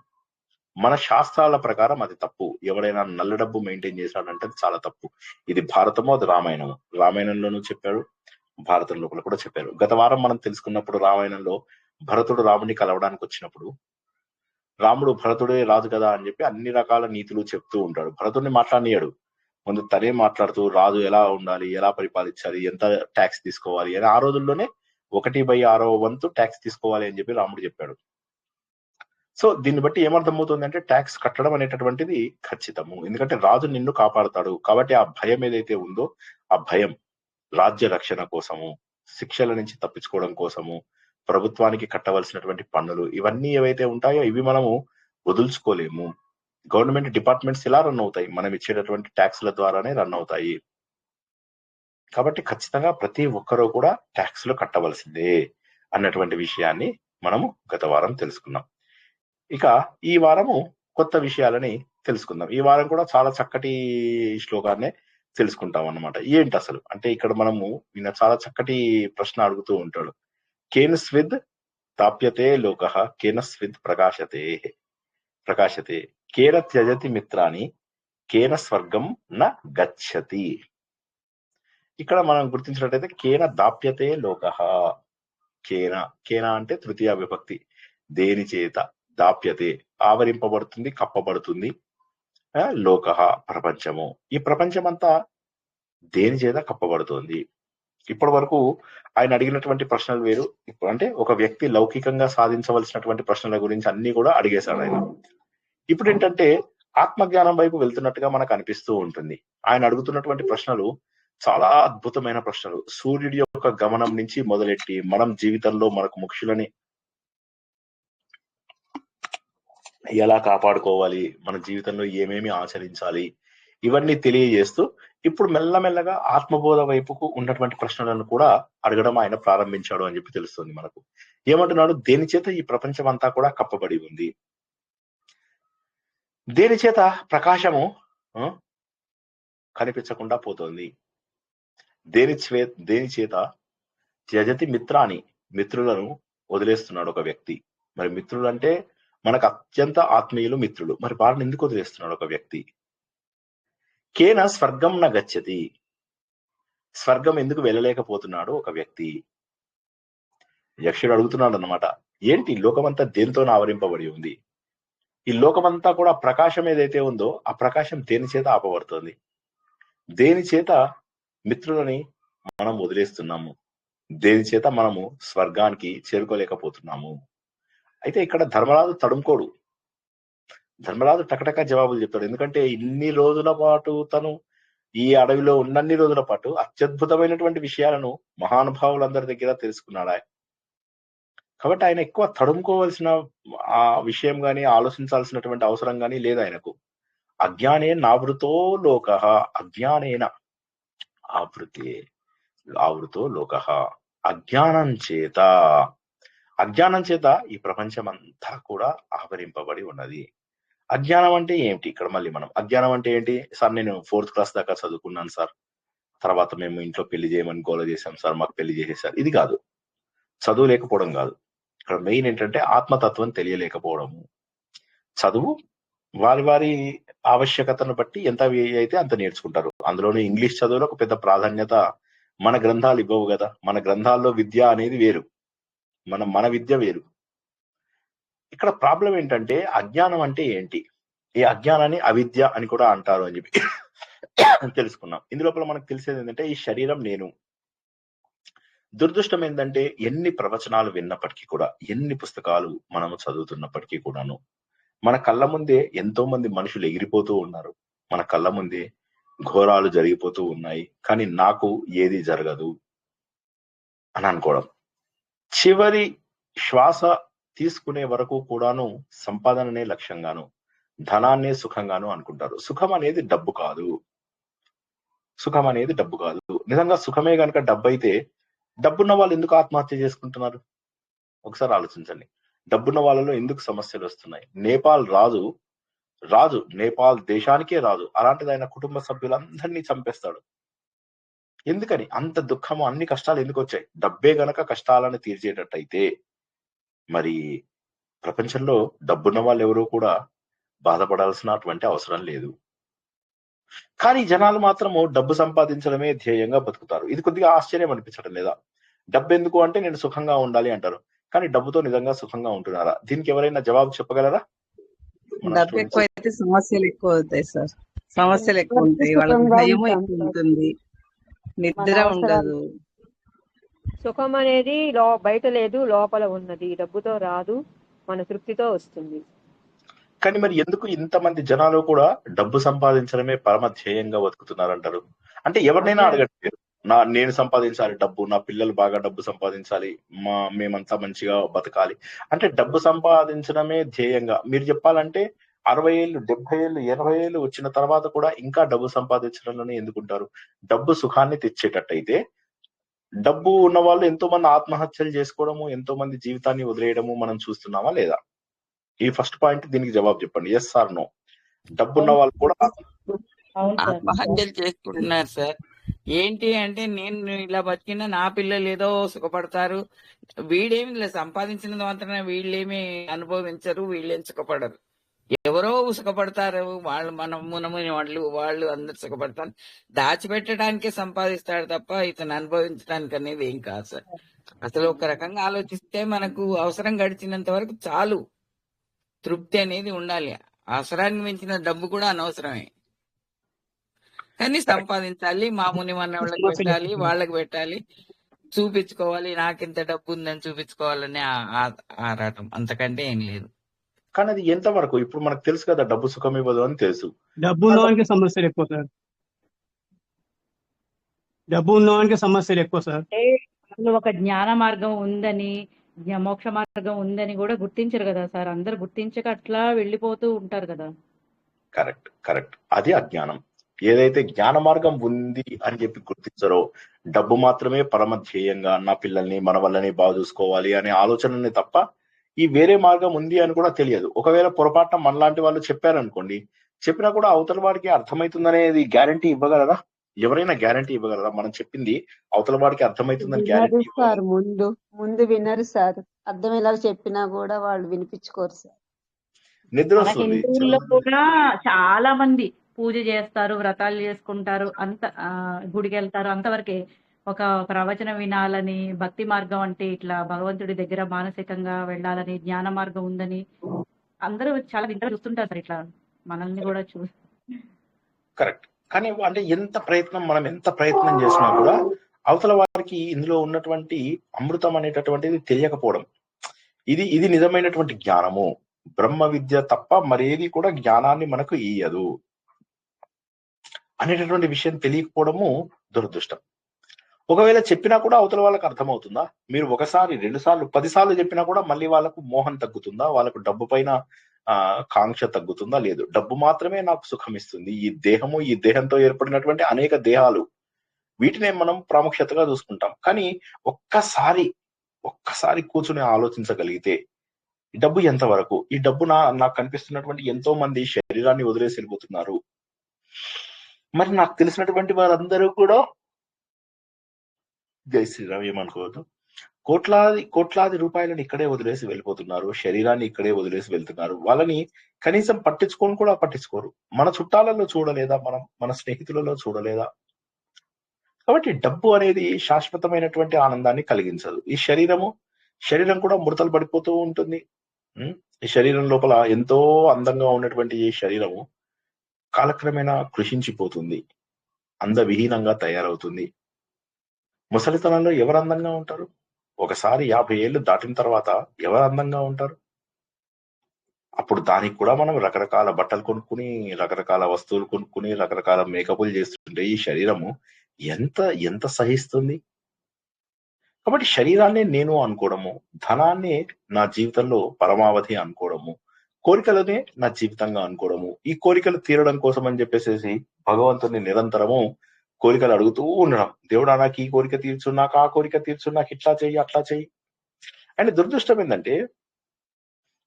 మన శాస్త్రాల ప్రకారం అది తప్పు. ఎవరైనా నల్ల డబ్బు మెయింటైన్ చేశాడంటే అది చాలా తప్పు. ఇది భారతము, అది రామాయణము. రామాయణంలోనూ చెప్పారు, భారతం లోపల కూడా చెప్పారు. గత వారం మనం తెలుసుకున్నప్పుడు రామాయణంలో భరతుడు రాముని కలవడానికి వచ్చినప్పుడు రాముడు భరతుడే రాజు కదా అని చెప్పి అన్ని రకాల నీతులు చెప్తూ ఉంటాడు. భరతుడిని మాట్లాడినాడు. ముందు తనే మాట్లాడుతూ రాజు ఎలా ఉండాలి, ఎలా పరిపాలించాలి, ఎంత ట్యాక్స్ తీసుకోవాలి అని ఆ రోజుల్లోనే 1/6వ వంతు ట్యాక్స్ తీసుకోవాలి అని చెప్పి రాముడు చెప్పాడు. సో దీన్ని బట్టి ఏమర్థమవుతుంది అంటే ట్యాక్స్ కట్టడం అనేటటువంటిది ఖచ్చితము. ఎందుకంటే రాజు నిన్ను కాపాడుతాడు. కాబట్టి ఆ భయం ఏదైతే ఉందో ఆ భయం రాజ్య రక్షణ కోసము, శిక్షల నుంచి తప్పించుకోవడం కోసము, ప్రభుత్వానికి కట్టవలసినటువంటి పన్నులు, ఇవన్నీ ఏవైతే ఉంటాయో ఇవి మనము వదులుచుకోలేము. గవర్నమెంట్ డిపార్ట్మెంట్స్ ఇలా రన్ అవుతాయి, మనం ఇచ్చేటటువంటి ట్యాక్స్ల ద్వారానే రన్ అవుతాయి. కాబట్టి ఖచ్చితంగా ప్రతి ఒక్కరూ కూడా ట్యాక్స్లు కట్టవలసిందే అన్నటువంటి విషయాన్ని మనము గత వారం తెలుసుకున్నాం. ఇక ఈ వారము కొత్త విషయాలని తెలుసుకుందాం. ఈ వారం కూడా చాలా చక్కటి శ్లోకాన్నే తెలుసుకుంటాం అన్నమాట. ఏంటి అసలు అంటే ఇక్కడ మనము ఈయన చాలా చక్కటి ప్రశ్న అడుగుతూ ఉంటాడు. కేన స్విద్ తాప్యతే లోకః కేన స్విద్ ప్రకాశతే కేన త్యజతి మిత్రాని కేన స్వర్గం న గచ్చతి. ఇక్కడ మనం గుర్తించినట్టయితే కేన దాప్యతే లోకః, కేన అంటే తృతీయ విభక్తి. దేని చేత? దాప్యతే ఆవరింపబడుతుంది, కప్పబడుతుంది. లోకః ప్రపంచము. ఈ ప్రపంచం అంతా దేని చేత కప్పబడుతోంది? ఇప్పటి వరకు ఆయన అడిగినటువంటి ప్రశ్నలు వేరు. ఇప్పుడు అంటే ఒక వ్యక్తి లౌకికంగా సాధించవలసినటువంటి ప్రశ్నల గురించి అన్ని కూడా అడిగేశాడు ఆయన. ఇప్పుడు ఏంటంటే ఆత్మజ్ఞానం వైపు వెళ్తున్నట్టుగా మనకు అనిపిస్తూ ఉంటుంది. ఆయన అడుగుతున్నటువంటి ప్రశ్నలు చాలా అద్భుతమైన ప్రశ్నలు. సూర్యుడి యొక్క గమనం నుంచి మొదలెట్టి మనం జీవితంలో మనకు ముఖ్యులని ఎలా కాపాడుకోవాలి, మన జీవితంలో ఏమేమి ఆచరించాలి, ఇవన్నీ తెలియజేస్తూ ఇప్పుడు మెల్లమెల్లగా ఆత్మబోధ వైపుకు ఉన్నటువంటి ప్రశ్నలను కూడా అడగడం ఆయన ప్రారంభించాడు అని చెప్పి తెలుస్తుంది మనకు. ఏమంటున్నాడు? దేని చేత ఈ ప్రపంచం అంతా కూడా కప్పబడి ఉంది? దేని చేత ప్రకాశము కనిపించకుండా పోతోంది? దేని చేత త్యజతి మిత్రాని, మిత్రులను వదిలేస్తున్నాడు ఒక వ్యక్తి. మరి మిత్రులు అంటే మనకు అత్యంత ఆత్మీయులు మిత్రులు, మరి వారిని ఎందుకు వదిలేస్తున్నాడు ఒక వ్యక్తి? కేన స్వర్గం న గచ్చతి, స్వర్గం ఎందుకు వెళ్ళలేకపోతున్నాడు ఒక వ్యక్తి? యక్షుడు అడుగుతున్నాడు అన్నమాట. ఏంటి లోకమంతా దేనితో ఆవరింపబడి ఉంది? ఈ లోకమంతా కూడా ప్రకాశం ఏదైతే ఉందో ఆ ప్రకాశం దేని చేత ఆపబడుతుంది? దేని చేత మిత్రులని మనం వదిలేస్తున్నాము? దేని చేత మనము స్వర్గానికి చేరుకోలేకపోతున్నాము? అయితే ఇక్కడ ధర్మరాజు తడుముకోడు. ధర్మరాజు టకటక జవాబులు చెప్తాడు. ఎందుకంటే ఇన్ని రోజుల పాటు తను ఈ అడవిలో ఉన్నన్ని రోజుల పాటు అత్యద్భుతమైనటువంటి విషయాలను మహానుభావులందరి దగ్గర తెలుసుకున్నాడు. కాబట్టి ఆయన ఎక్కువ తడుముకోవాల్సిన ఆ విషయం గాని ఆలోచించాల్సినటువంటి అవసరం గాని లేదు ఆయనకు. అజ్ఞానే నావృతో లోక, అజ్ఞానేన ఆవృతో లోక, అజ్ఞానం చేత ఈ ప్రపంచం అంతా కూడా ఆవరింపబడి ఉన్నది. అజ్ఞానం అంటే ఏంటి? ఇక్కడ మళ్ళీ మనం అజ్ఞానం అంటే ఏంటి సార్? నేను 4th క్లాస్ దాకా చదువుకున్నాను సార్, తర్వాత మేము ఇంట్లో పెళ్లి చేయమని గోల చేశాం సార్, మాకు పెళ్లి చేసేసారు. ఇది కాదు. చదువు లేకపోవడం కాదు. ఇక్కడ మెయిన్ ఏంటంటే ఆత్మతత్వం తెలియలేకపోవడము. చదువు వారి ఆవశ్యకతను బట్టి ఎంత అయితే అంత నేర్చుకుంటారు. అందులోనూ ఇంగ్లీష్ చదువులకు పెద్ద ప్రాధాన్యత మన గ్రంథాలు ఇవ్వవు కదా. మన గ్రంథాల్లో విద్య అనేది వేరు, మన విద్య వేరు. ఇక్కడ ప్రాబ్లం ఏంటంటే అజ్ఞానం అంటే ఏంటి? ఈ అజ్ఞానాన్ని అవిద్య అని కూడా అంటారు అని చెప్పి తెలుసుకున్నాం. ఇందులోపల మనకు తెలిసేది ఏంటంటే ఈ శరీరం నేను. దురదృష్టం ఏంటంటే ఎన్ని ప్రవచనాలు విన్నప్పటికీ కూడా, ఎన్ని పుస్తకాలు మనము చదువుతున్నప్పటికీ కూడాను మన కళ్ళ ముందే ఎంతో మంది మనుషులు ఎగిరిపోతూ ఉన్నారు. మన కళ్ళ ముందే ఘోరాలు జరిగిపోతూ ఉన్నాయి. కానీ నాకు ఏది జరగదు అని అనుకోవడం. చివరి శ్వాస తీసుకునే వరకు కూడాను సంపాదననే లక్ష్యంగాను, ధనాన్నే సుఖంగాను అనుకుంటారు. సుఖం అనేది డబ్బు కాదు. నిజంగా సుఖమే గనక డబ్బు అయితే డబ్బున్న వాళ్ళు ఎందుకు ఆత్మహత్య చేసుకుంటున్నారు? ఒకసారి ఆలోచించండి. డబ్బున్న వాళ్ళలో ఎందుకు సమస్యలు వస్తున్నాయి? నేపాల్ రాజు నేపాల్ దేశానికే రాజు, అలాంటిది ఆయన కుటుంబ సభ్యులందరినీ చంపేస్తాడు. ఎందుకని? అంత దుఃఖము, అన్ని కష్టాలు ఎందుకు వచ్చాయి? డబ్బే గనక కష్టాలను తీర్చేటట్టయితే మరి ప్రపంచంలో డబ్బున్న వాళ్ళు ఎవరూ కూడా బాధపడాల్సినటువంటి అవసరం లేదు. కానీ జనాలు మాత్రము డబ్బు సంపాదించడమే ధ్యేయంగా బతుకుతారు. ఇది కొద్దిగా ఆశ్చర్యం అనిపించడం లేదా? డబ్బు ఎందుకు అంటే నేను సుఖంగా ఉండాలి అంటారు. కానీ డబ్బుతో నిజంగా సుఖంగా ఉంటున్నారా? దీనికి ఎవరైనా జవాబు చెప్పగలరా? డబ్బు ఎక్కువైతే సమస్యలు ఎక్కువ అవుతాయి సార్. సమస్యలు ఎక్కువ ఉంటాయి, వాళ్ళకి భయం ఎక్కువ ఉంటుంది, నిద్ర ఉండదు. సుఖం అనేది బయట లేదు, లోపల ఉన్నది. డబ్బుతో రాదు, మన తృప్తితో వస్తుంది. కానీ మరి ఎందుకు ఇంతమంది జనాలు కూడా డబ్బు సంపాదించడమే పరమ ధ్యేయంగా బతుకుతున్నారంటారు? అంటే ఎవరినైనా అడగండి, నేను సంపాదించాలి డబ్బు, నా పిల్లలు బాగా డబ్బు సంపాదించాలి, మేమంతా మంచిగా బతకాలి అంటే డబ్బు సంపాదించడమే ధ్యేయంగా. మీరు చెప్పాలంటే 60 ఏళ్ళు 70 ఏళ్ళు 80 ఏళ్ళు వచ్చిన తర్వాత కూడా ఇంకా డబ్బు సంపాదించడంలోనే ఎందుకుంటారు? డబ్బు సుఖాన్ని తెచ్చేటట్టయితే డబ్బు ఉన్న వాళ్ళు ఎంతో మంది ఆత్మహత్యలు చేసుకోవడము, ఎంతో మంది జీవితాన్ని వదిలేయడము మనం చూస్తున్నామా లేదా? ఈ ఫస్ట్ పాయింట్, దీనికి జవాబు చెప్పండి. Yes or no? డబ్బున్న వాళ్ళు కూడా ఆత్మహత్యలు చేసుకుంటున్నారు సార్. ఏంటి అంటే నేను ఇలా బతికినా నా పిల్లలు ఏదో సుఖపడతారు, వీడేమి సంపాదించినంత మాత్రమే వీళ్ళేమి అనుభవించరు, వీళ్ళేం సుఖపడరు. ఎవరో సుఖపడతారు, వాళ్ళు అందరు సుఖపడతారు. దాచిపెట్టడానికే సంపాదిస్తాడు తప్ప ఇతను అనుభవించడానికి అనేది ఏం కాదు సార్. అసలు ఒక రకంగా ఆలోచిస్తే మనకు అవసరం గడిచినంత వరకు చాలు, తృప్తి అనేది ఉండాలి. అవసరానికి మించిన డబ్బు కూడా అనవసరమే, కానీ సంపాదించాలి, మామూలు మన వాళ్ళకి పెట్టాలి, వాళ్ళకి పెట్టాలి, చూపించుకోవాలి, నాకింత డబ్బు ఉందని చూపించుకోవాలని ఆరాటం, అంతకంటే ఏం లేదు. కానీ అది ఎంతవరకు? ఇప్పుడు మనకు తెలుసు కదా డబ్బు సుఖం ఇవ్వదు అని తెలుసు. డబ్బు ఉన్నవానికి సమస్యలు ఎక్కువ సార్. ఒక జ్ఞాన మార్గం ఉందని, మోక్ష మార్గం ఉందని కూడా గుర్తించరు కదా సార్. అందరు గుర్తించక అట్లా వెళ్ళిపోతూ ఉంటారు కదా. కరెక్ట్. అది అజ్ఞానం. ఏదైతే జ్ఞాన మార్గం ఉంది అని చెప్పి గుర్తించరో, డబ్బు మాత్రమే పరమ ధ్యేయంగా, నా పిల్లల్ని మన వల్లని బాగా చూసుకోవాలి అనే ఆలోచనని తప్ప ఈ వేరే మార్గం ఉంది అని కూడా తెలియదు. ఒకవేళ పొరపాటున మనలాంటి వాళ్ళు చెప్పారనుకోండి, చెప్పినా కూడా అవతల వాడికి అర్థమవుతుందనేది గ్యారంటీ ఇవ్వగలరా? ఎవరైనా గ్యారంటీ ఇవ్వగలరా? మనం చెప్పింది అవతల వాడికి అర్థమవుతుందని వినరు గ్యారంటీ సార్, ఇవ్వగలరా? ముందు వినరు సార్. అర్థమయ్యేలాగా చెప్పినా కూడా వాళ్ళు వినిపించుకోరు సార్. నిద్ర మన వస్తుంది. హిందువుల్లో కూడా చాలా మంది పూజ చేస్తారు, వ్రతాలు చేసుకుంటారు, అంత గుడికి వెళ్తారు, అంతవరకే. ఒక ప్రవచనం వినాలని, భక్తి మార్గం అంటే ఇట్లా భగవంతుడి దగ్గర మానసికంగా వెళ్ళాలని, జ్ఞాన మార్గం ఉందని అందరూ చాలా వింతగా చూస్తుంటారు సార్. ఇట్లా మనల్ని కూడా కరెక్ట్. కానీ అంటే మనం ఎంత ప్రయత్నం చేసినా కూడా అవతల వారికి ఇందులో ఉన్నటువంటి అమృతం అనేటటువంటిది తెలియకపోవడం. ఇది నిజమైనటువంటి జ్ఞానము. బ్రహ్మ విద్య తప్ప మరేది కూడా జ్ఞానాన్ని మనకు ఇయ్యదు అనేటటువంటి విషయం తెలియకపోవడము దురదృష్టం. ఒకవేళ చెప్పినా కూడా అవతల వాళ్ళకి అర్థమవుతుందా? మీరు ఒకసారి 2 సార్లు 10 సార్లు చెప్పినా కూడా మళ్ళీ వాళ్ళకు మోహం తగ్గుతుందా? వాళ్ళకు డబ్బు పైన కాంక్ష తగ్గుతుందా? లేదు. డబ్బు మాత్రమే నాకు సుఖం ఇస్తుంది. ఈ దేహము, ఈ దేహంతో ఏర్పడినటువంటి అనేక దేహాలు, వీటినే మనం ప్రాముఖ్యతగా చూసుకుంటాం. కానీ ఒక్కసారి కూర్చుని ఆలోచించగలిగితే ఈ డబ్బు ఎంతవరకు, ఈ డబ్బు నాకు కనిపిస్తున్నటువంటి ఎంతో మంది శరీరాన్ని వదిలేసి వెళ్ళిపోతున్నారు. మరి నాకు తెలిసినటువంటి వారందరూ కూడా, జై శ్రీరామ్ ఏమనుకోవద్దు, కోట్లాది రూపాయలను ఇక్కడే వదిలేసి వెళ్ళిపోతున్నారు, శరీరాన్ని ఇక్కడే వదిలేసి వెళ్తున్నారు. వాళ్ళని కనీసం పట్టించుకోరు. మన చుట్టాలలో చూడలేదా? మన స్నేహితులలో చూడలేదా? కాబట్టి డబ్బు అనేది శాశ్వతమైనటువంటి ఆనందాన్ని కలిగించదు. ఈ శరీరం కూడా ముడతలు పడిపోతూ ఉంటుంది. ఈ శరీరం లోపల ఎంతో అందంగా ఉన్నటువంటి ఈ శరీరము కాలక్రమేణా కృషించిపోతుంది, అందవిహీనంగా తయారవుతుంది. ముసలితనంలో ఎవరు అందంగా ఉంటారు? ఒకసారి 50 ఏళ్ళు దాటిన తర్వాత ఎవరు అందంగా ఉంటారు? అప్పుడు దానికి కూడా మనం రకరకాల బట్టలు కొనుక్కుని, రకరకాల వస్తువులు కొనుక్కుని, రకరకాల మేకప్లు చేస్తుంటే ఈ శరీరము ఎంత సహిస్తుంది? కాబట్టి శరీరాన్నే నేను అనుకోవడము, ధనాన్నే నా జీవితంలో పరమావధి అనుకోవడము, కోరికలనే నా జీవితంగా అనుకోవడము, ఈ కోరికలు తీరడం కోసం అని చెప్పేసి భగవంతుని నిరంతరము కోరికలు అడుగుతూ ఉండడం. దేవుడా, నాకు ఈ కోరిక తీర్చు, నాకు ఆ కోరిక తీర్చు, నాకు ఇట్లా చెయ్యి, అట్లా చెయ్యి. అండ్ దురదృష్టం ఏంటంటే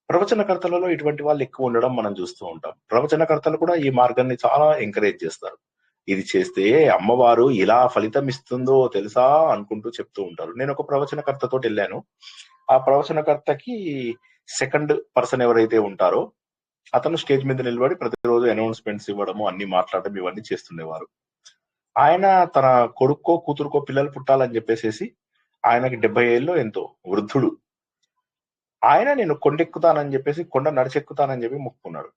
ప్రవచనకర్తలలో ఇటువంటి వాళ్ళు ఎక్కువ ఉండడం మనం చూస్తూ ఉంటాం. ప్రవచనకర్తలు కూడా ఈ మార్గాన్ని చాలా ఎంకరేజ్ చేస్తారు. ఇది చేస్తే అమ్మవారు ఇలా ఫలితం ఇస్తుందో తెలుసా అనుకుంటూ చెప్తూ ఉంటారు. నేను ఒక ప్రవచనకర్తతో వెళ్ళాను. ఆ ప్రవచనకర్తకి సెకండ్ పర్సన్ ఎవరైతే ఉంటారో అతను స్టేజ్ మీద నిలబడి ప్రతిరోజు అనౌన్స్మెంట్స్ ఇవ్వడము, అన్ని మాట్లాడడం, ఇవన్నీ చేస్తుండేవారు. ఆయన తన కొడుకో కూతురుకో పిల్లలు పుట్టాలని చెప్పేసి, ఆయనకి 70 ఏళ్ళు ఎంతో, వృద్ధుడు. ఆయన నేను కొండెక్కుతానని చెప్పేసి, కొండ నడిచెక్కుతానని చెప్పి మొక్కుకున్నాడు.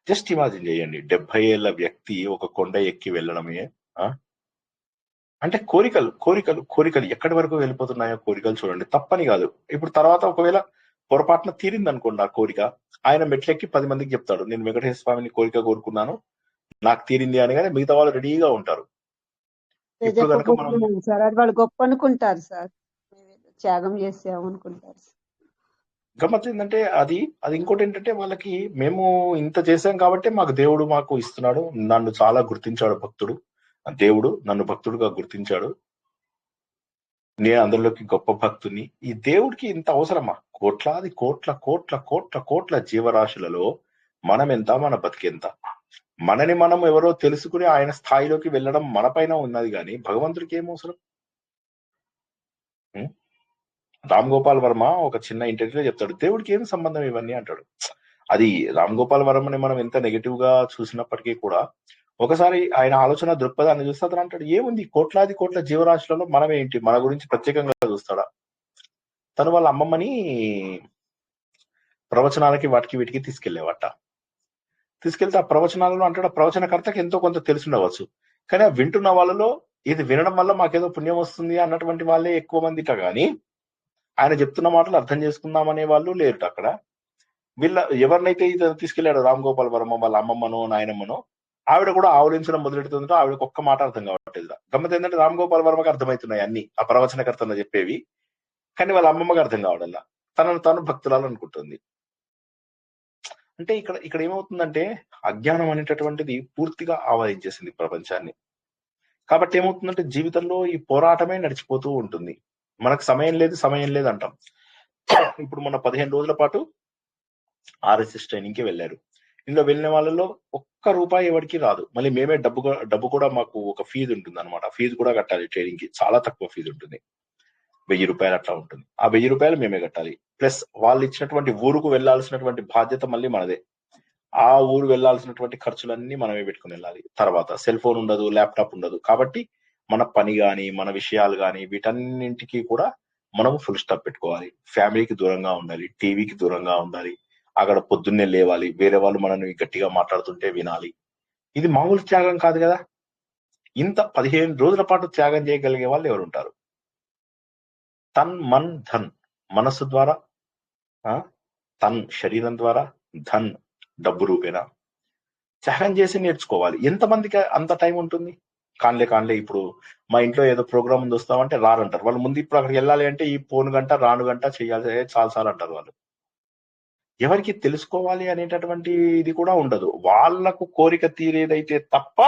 జస్ట్ ఇమాజిన్ చేయండి, 70 ఏళ్ల వ్యక్తి ఒక కొండ ఎక్కి వెళ్ళడమే. అంటే కోరికలు ఎక్కడి వరకు వెళ్ళిపోతున్నాయో కోరికలు చూడండి. తప్పని కాదు. ఇప్పుడు తర్వాత ఒకవేళ పొరపాటున తీరింది అనుకోండి ఆ కోరిక, ఆయన మెట్లెక్కి 10 మందికి చెప్తాడు, నేను వెంకటేశ్వర స్వామిని కోరిక కోరుకున్నాను, నాకు తీరింది అనగానే మిగతా వాళ్ళు రెడీగా ఉంటారు. ఇప్పుడు కనుక మనం సార్, అది వాళ్ళు గొప్ప అనుకుంటారు సార్, త్యాగం చేసాము అనుకుంటారు. గమ్మత్ ఏంటంటే అది ఇంకోటి ఏంటంటే, వాళ్ళకి మేము ఇంత చేశాం కాబట్టి మాకు దేవుడు మాకు ఇస్తున్నాడు, నన్ను చాలా గుర్తించాడు భక్తుడు, దేవుడు నన్ను భక్తుడుగా గుర్తించాడు, నేను అందరిలోకి గొప్ప భక్తుని. ఈ దేవుడికి ఇంత అవసరమా? కోట్లాది కోట్ల జీవరాశులలో మనం ఎంత, మన బతికెంత? మనని మనం ఎవరో తెలుసుకుని ఆయన స్థాయిలోకి వెళ్ళడం మన పైన ఉన్నది, కానీ భగవంతుడికి ఏం అవసరం? రామ్ గోపాల్ వర్మ ఒక చిన్న ఇంటర్వ్యూలో చెప్తాడు, దేవుడికి ఏం సంబంధం ఇవన్నీ అంటాడు. అది రామ్ గోపాల్ వర్మని మనం ఎంత నెగటివ్ గా చూసినప్పటికీ కూడా ఒకసారి ఆయన ఆలోచన దృక్పథాన్ని చూస్తే అతను అంటాడు, ఏముంది కోట్ల జీవరాశులలో మనం ఏంటి, మన గురించి ప్రత్యేకంగా చూస్తాడా? తను వాళ్ళ అమ్మమ్మని ప్రవచనాలకి వాటికి వీటికి తీసుకెళ్తే ఆ ప్రవచనాలలో అంటాడు, ప్రవచనకర్తకి ఎంతో కొంత తెలుసుండవచ్చు, కానీ ఆ వింటున్న వాళ్ళలో ఇది వినడం వల్ల మాకేదో పుణ్యం వస్తుంది అన్నటువంటి వాళ్ళే ఎక్కువ మందిట, కానీ ఆయన చెప్తున్న మాటలు అర్థం చేసుకుందామనే వాళ్ళు లేరుట అక్కడ. ఎవరినైతే ఇది తీసుకెళ్లాడు రామ్ గోపాల్ వర్మ, వాళ్ళ అమ్మమ్మనో నాయనమ్మనో, ఆవిడ కూడా ఆవులించడం మొదలెడుతుందో ఆవిడకి ఒక్క మాట అర్థం కావట్లేదు. గమ్మత్ ఏంటంటే రామ్ గోపాల్ వర్మకి అర్థమవుతున్నాయి అన్ని, ఆ ప్రవచనకర్తను చెప్పేవి, కానీ వాళ్ళ అమ్మమ్మకి అర్థం కావడల్లా. తనను తాను భక్తురాలు అనుకుంటుంది. అంటే ఇక్కడ ఏమవుతుందంటే, అజ్ఞానం అనేటటువంటిది పూర్తిగా ఆవరించేసింది ప్రపంచాన్ని. కాబట్టి ఏమవుతుందంటే జీవితంలో ఈ పోరాటమే నడిచిపోతూ ఉంటుంది. మనకు సమయం లేదు అంటాం. ఇప్పుడు మన 15 రోజుల పాటు RSS ట్రైనింగ్ కి వెళ్ళారు. ఇందులో వెళ్ళిన వాళ్ళలో ఒక్క ఒక్క రూపాయి ఎవరికి రాదు. మళ్ళీ మేమే డబ్బు కూడా మాకు ఒక ఫీజు ఉంటుంది అనమాట. ఫీజు కూడా కట్టాలి ట్రేడింగ్ కి. చాలా తక్కువ ఫీజు ఉంటుంది, 1000 రూపాయలు అట్లా ఉంటుంది. ఆ 1000 రూపాయలు మేమే కట్టాలి. ప్లస్ వాళ్ళు ఇచ్చినటువంటి ఊరుకు వెళ్లాల్సినటువంటి బాధ్యత మళ్ళీ మనదే. ఆ ఊరు వెళ్లాల్సినటువంటి ఖర్చులన్నీ మనమే పెట్టుకుని వెళ్ళాలి. తర్వాత సెల్ ఫోన్ ఉండదు, ల్యాప్టాప్ ఉండదు. కాబట్టి మన పని గాని, మన విషయాలు గాని వీటన్నింటికి కూడా మనం ఫుల్ స్టాప్ పెట్టుకోవాలి. ఫ్యామిలీకి దూరంగా ఉండాలి, టీవీకి దూరంగా ఉండాలి. అక్కడ పొద్దున్నే లేవాలి, వేరే వాళ్ళు మనల్ని గట్టిగా మాట్లాడుతుంటే వినాలి. ఇది మామూలు త్యాగం కాదు కదా. ఇంత 15 రోజుల పాటు త్యాగం చేయగలిగే వాళ్ళు ఎవరుంటారు? తన్ మన్ ధన్, మనస్సు ద్వారా, తన్ శరీరం ద్వారా, ధన్ డబ్బు రూపేనా త్యాగం చేసి నేర్చుకోవాలి. ఎంతమందికి అంత టైం ఉంటుంది? కాన్లే ఇప్పుడు మా ఇంట్లో ఏదో ప్రోగ్రామ్ ఉంది వస్తామంటే రారంటారు వాళ్ళు. ముందు ఇప్పుడు అక్కడికి వెళ్ళాలి అంటే ఈ పోను గంట రాను గంట చేయాలి చాలాసార్లు అంటారు వాళ్ళు. ఎవరికి తెలుసుకోవాలి అనేటటువంటి ఇది కూడా ఉండదు. వాళ్లకు కోరిక తీరేదైతే తప్ప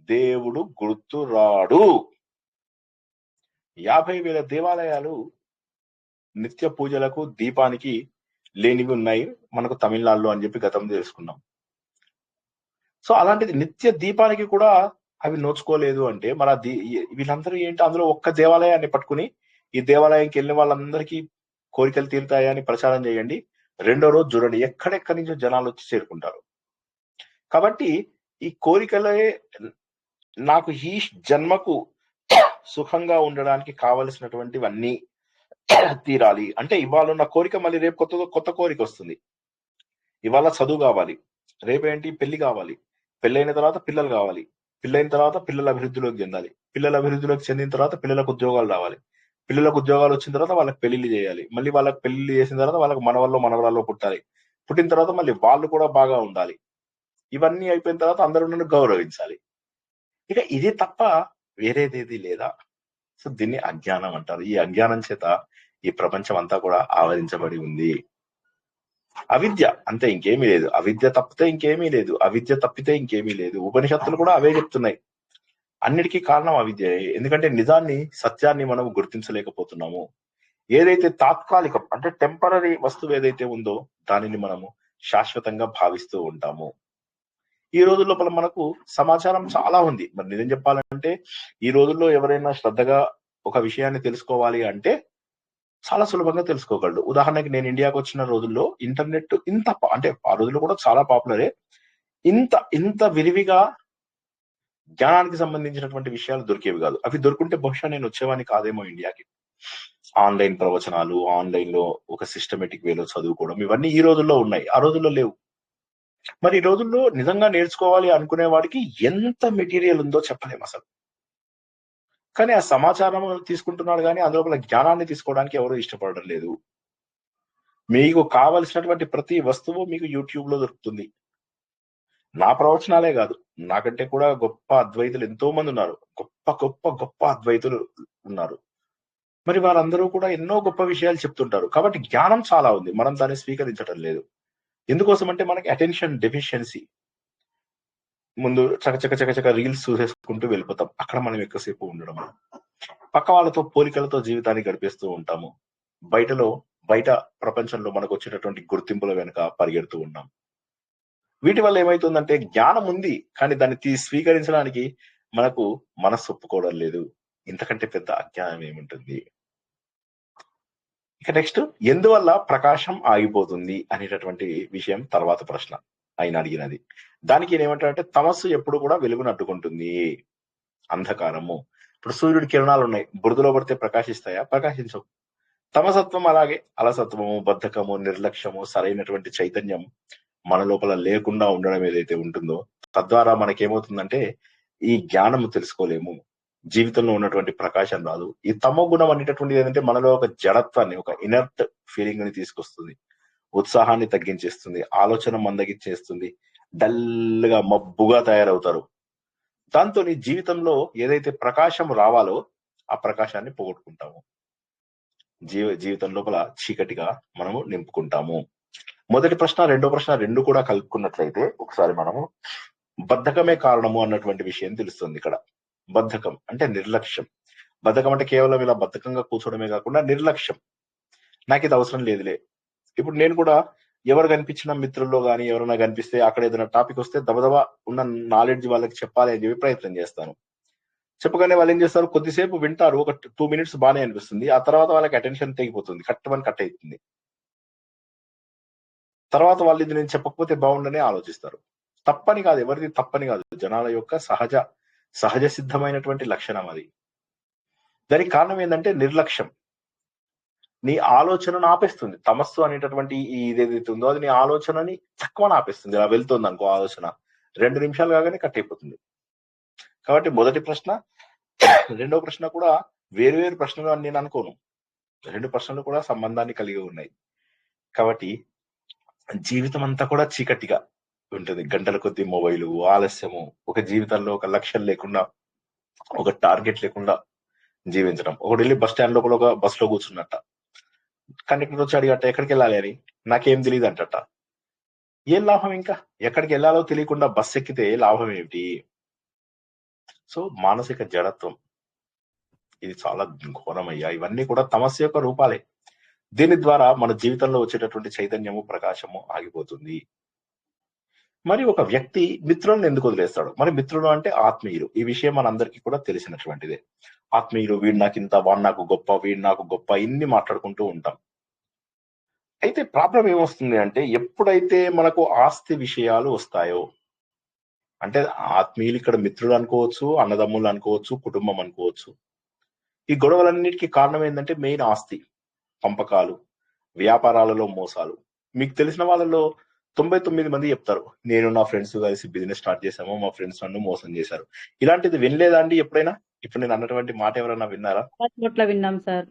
దేవుడు గుర్తు రాడు. 50,000 దేవాలయాలు నిత్య పూజలకు దీపానికి లేనివి ఉన్నాయి మనకు తమిళనాడులో అని చెప్పి గతంలో తెలుసుకున్నాం. సో అలాంటిది నిత్య దీపానికి కూడా అవి నోచుకోలేదు అంటే మన వీళ్ళందరూ ఏంటి? అందులో ఒక్క దేవాలయాన్ని పట్టుకుని ఈ దేవాలయానికి వెళ్ళిన వాళ్ళందరికీ కోరికలు తీరుతాయని ప్రచారం చేయండి. రెండో రోజు చూడండి ఎక్కడెక్కడి నుంచో జనాలు వచ్చి చేరుకుంటారు. కాబట్టి ఈ కోరికలే నాకు ఈ జన్మకు సుఖంగా ఉండడానికి కావలసినటువంటివన్నీ తీరాలి అంటే ఇవాళ ఉన్న కోరిక మళ్ళీ రేపు కొత్త కోరిక వస్తుంది. ఇవాళ చదువు కావాలి, రేపేంటి పెళ్లి కావాలి, పెళ్ళైన తర్వాత పిల్లలు కావాలి, పిల్లైన తర్వాత పిల్లల అభివృద్ధిలోకి చెందాలి, పిల్లల అభివృద్ధిలోకి చెందిన తర్వాత పిల్లలకు ఉద్యోగాలు రావాలి, పిల్లలకు ఉద్యోగాలు వచ్చిన తర్వాత వాళ్ళకి పెళ్లిళ్ళు చేయాలి, మళ్ళీ వాళ్ళకి పెళ్లి చేసిన తర్వాత వాళ్ళకి మనవరాల్లో పుట్టాలి, పుట్టిన తర్వాత మళ్ళీ వాళ్ళు కూడా బాగా ఉండాలి. ఇవన్నీ అయిపోయిన తర్వాత అందరూ నన్ను గౌరవించాలి. ఇక ఇది తప్ప వేరేదేది లేదా? సో దీన్ని అజ్ఞానం అంటారు. ఈ అజ్ఞానం చేత ఈ ప్రపంచం అంతా కూడా ఆవరించబడి ఉంది. అవిద్య అంతే, ఇంకేమీ లేదు. అవిద్య తప్పితే ఇంకేమీ లేదు, అవిద్య తప్పితే ఇంకేమీ లేదు. ఉపనిషత్తులు కూడా అవే చెప్తున్నాయి. అన్నిటికీ కారణం అవిద్య. ఎందుకంటే నిజాన్ని, సత్యాన్ని మనం గుర్తించలేకపోతున్నాము. ఏదైతే తాత్కాలికం అంటే టెంపరరీ వస్తువు ఏదైతే ఉందో దానిని మనము శాశ్వతంగా భావిస్తూ ఉంటాము. ఈ రోజుల్లో మనకు సమాచారం చాలా ఉంది. మరి నిజం చెప్పాలంటే ఈ రోజుల్లో ఎవరైనా శ్రద్ధగా ఒక విషయాన్ని తెలుసుకోవాలి అంటే చాలా సులభంగా తెలుసుకోగలడు. ఉదాహరణకి నేను ఇండియాకు వచ్చిన రోజుల్లో ఇంటర్నెట్ ఇంత అంటే ఆ రోజుల్లో కూడా చాలా పాపులరే, ఇంత విరివిగా జ్ఞానానికి సంబంధించినటువంటి విషయాలు దొరికేవి కాదు. అవి దొరుకుంటే బహుశా నేను వచ్చేవాడిని కాదేమో ఇండియాకి. ఆన్లైన్ ప్రవచనాలు, ఆన్లైన్ లో ఒక సిస్టమేటిక్ వేలో చదువుకోవడం, ఇవన్నీ ఈ రోజుల్లో ఉన్నాయి, ఆ రోజుల్లో లేవు. మరి ఈ రోజుల్లో నిజంగా నేర్చుకోవాలి అనుకునే వాడికి ఎంత మెటీరియల్ ఉందో చెప్పలేము అసలు. కానీ ఆ సమాచారం తీసుకుంటున్నాడు కానీ అందులో జ్ఞానాన్ని తీసుకోవడానికి ఎవరు ఇష్టపడడం లేదు. మీకు కావలసినటువంటి ప్రతి వస్తువు మీకు యూట్యూబ్ లో దొరుకుతుంది. నా ప్రవచనాలే కాదు, నాకంటే కూడా గొప్ప అద్వైతులు ఎంతో మంది ఉన్నారు, గొప్ప గొప్ప గొప్ప అద్వైతులు ఉన్నారు. మరి వారందరూ కూడా ఎన్నో గొప్ప విషయాలు చెప్తుంటారు. కాబట్టి జ్ఞానం చాలా ఉంది, మనం దాన్ని స్వీకరించడం లేదు. ఎందుకోసం అంటే మనకి అటెన్షన్ డెఫిషియన్సీ. ముందు చకచక రీల్స్ చూసేసుకుంటూ వెళ్ళిపోతాం, అక్కడ మనం ఎక్కువసేపు ఉండడం, పక్క వాళ్ళతో పోలికలతో జీవితాన్ని గడిపేస్తూ ఉంటాము. బయట ప్రపంచంలో మనకు వచ్చేటటువంటి గుర్తింపుల వెనుక పరిగెడుతూ ఉన్నాం. వీటి వల్ల ఏమైతుందంటే జ్ఞానం ఉంది కానీ దాన్ని స్వీకరించడానికి మనకు మనస్సు ఒప్పుకోవడం లేదు. ఇంతకంటే పెద్ద అజ్ఞానం ఏముంటుంది? ఇక నెక్స్ట్, ఎందువల్ల ప్రకాశం ఆగిపోతుంది అనేటటువంటి విషయం తర్వాత ప్రశ్న ఆయన అడిగినది. దానికి ఏమంటారంటే తమస్సు ఎప్పుడు కూడా వెలుగును అడ్డుకుంటుంది, అంధకారము. ఇప్పుడు సూర్యుడి కిరణాలు ఉన్నాయి, బురదలో పడితే ప్రకాశిస్తాయా? ప్రకాశించవు. తమసత్వం అలాగే, అలసత్వము, బద్ధకము, నిర్లక్ష్యము, సరైనటువంటి చైతన్యం మన లోపల లేకుండా ఉండడం ఏదైతే ఉంటుందో తద్వారా మనకేమవుతుందంటే ఈ జ్ఞానము తెలుసుకోలేము, జీవితంలో ఉన్నటువంటి ప్రకాశం రాదు. ఈ తమో గుణం అనేటటువంటిది ఏంటంటే మనలో ఒక జడత్వాన్ని, ఒక ఇనర్ట్ ఫీలింగ్ ని తీసుకొస్తుంది, ఉత్సాహాన్ని తగ్గించేస్తుంది, ఆలోచన మందగించేస్తుంది, డల్ గా మబ్బుగా తయారవుతారు. దాంతో నీ జీవితంలో ఏదైతే ప్రకాశం రావాలో ఆ ప్రకాశాన్ని పోగొట్టుకుంటాము, జీవితం లోపల చీకటిగా మనము నింపుకుంటాము. మొదటి ప్రశ్న రెండో ప్రశ్న రెండు కూడా కలుపుకున్నట్లయితే ఒకసారి మనము బద్ధకమే కారణము అన్నటువంటి విషయం తెలుస్తుంది. ఇక్కడ బద్ధకం అంటే నిర్లక్ష్యం. బద్ధకం అంటే కేవలం ఇలా బద్ధకంగా కూర్చోవడమే కాకుండా నిర్లక్ష్యం. నాకు ఇది అవసరం లేదులే. ఇప్పుడు నేను కూడా ఎవరు కనిపించిన మిత్రుల్లో కానీ ఎవరైనా కనిపిస్తే అక్కడ ఏదైనా టాపిక్ వస్తే దబదబా ఉన్న నాలెడ్జ్ వాళ్ళకి చెప్పాలి అని చెప్పి ప్రయత్నం చేస్తాను. చెప్పగానే వాళ్ళు ఏం చేస్తారు, కొద్దిసేపు వింటారు, ఒక 2 minutes బాగానే అనిపిస్తుంది. ఆ తర్వాత వాళ్ళకి అటెన్షన్ తెగిపోతుంది, కట్ అవుతుంది. తర్వాత వాళ్ళు ఇది నేను చెప్పకపోతే బాగుండని ఆలోచిస్తారు. తప్పని కాదు, ఎవరిది తప్పని కాదు, జనాల యొక్క సహజ సిద్ధమైనటువంటి లక్షణం అది. దానికి కారణం ఏంటంటే నిర్లక్ష్యం. నీ ఆలోచనను ఆపేస్తుంది. తమస్సు అనేటటువంటి ఇదేదైతే ఉందో అది నీ ఆలోచనని తక్కువ ఆపేస్తుంది. ఇలా వెళ్తుంది అనుకో ఆలోచన, 2 నిమిషాలు కాగానే కట్ అయిపోతుంది. కాబట్టి మొదటి ప్రశ్న, రెండో ప్రశ్న కూడా వేరు ప్రశ్నలు అని నేను అనుకోను. 2 ప్రశ్నలు కూడా సంబంధాన్ని కలిగి ఉన్నాయి. కాబట్టి జీవితం అంతా కూడా చీకటిగా ఉంటుంది. గంటల కొద్ది మొబైలు, ఆలస్యము, ఒక జీవితంలో ఒక లక్ష్యం లేకుండా, ఒక టార్గెట్ లేకుండా జీవించడం. ఒకటి వెళ్ళి బస్ స్టాండ్ లో కూడా ఒక బస్ లో కూర్చున్నట్ట, కండక్టర్ వచ్చి అడిగట ఎక్కడికి వెళ్ళాలి అని, నాకేం తెలియదు అంటట. ఏం లాభం? ఇంకా ఎక్కడికి వెళ్ళాలో తెలియకుండా బస్ ఎక్కితే లాభం ఏమిటి? సో మానసిక జడత్వం ఇది చాలా ఘోరమయ్యా. ఇవన్నీ కూడా తమస్సు యొక్క రూపాలే. దీని ద్వారా మన జీవితంలో వచ్చేటటువంటి చైతన్యము, ప్రకాశము ఆగిపోతుంది. మరి ఒక వ్యక్తి మిత్రులను ఎందుకు వదిలేస్తాడు? మరి మిత్రులు అంటే ఆత్మీయులు. ఈ విషయం మనందరికీ కూడా తెలిసినటువంటిదే. ఆత్మీయులు, వీడు నాకు ఇంత, వాడు నాకు గొప్ప, వీడు నాకు గొప్ప, ఇన్ని మాట్లాడుకుంటూ ఉంటాం. అయితే ప్రాబ్లం ఏమొస్తుంది అంటే, ఎప్పుడైతే మనకు ఆస్తి విషయాలు వస్తాయో, అంటే ఆత్మీయులు ఇక్కడ మిత్రులు అనుకోవచ్చు, అన్నదమ్ములు అనుకోవచ్చు, కుటుంబం అనుకోవచ్చు. ఈ గొడవలన్నిటికీ కారణం ఏంటంటే మెయిన్ ఆస్తి, పంపకాలు, వ్యాపారాలలో మోసాలు. మీకు తెలిసిన వాళ్ళలో 99 మంది చెప్తారు, నేను నా ఫ్రెండ్స్ కలిసి బిజినెస్ స్టార్ట్ చేశాము, మా ఫ్రెండ్స్ నన్ను మోసం చేశారు. ఇలాంటిది వినలేదా అండి ఎప్పుడైనా? ఇప్పుడు నేను అన్నటువంటి మాట ఎవరైనా విన్నారా? విన్నాం సార్.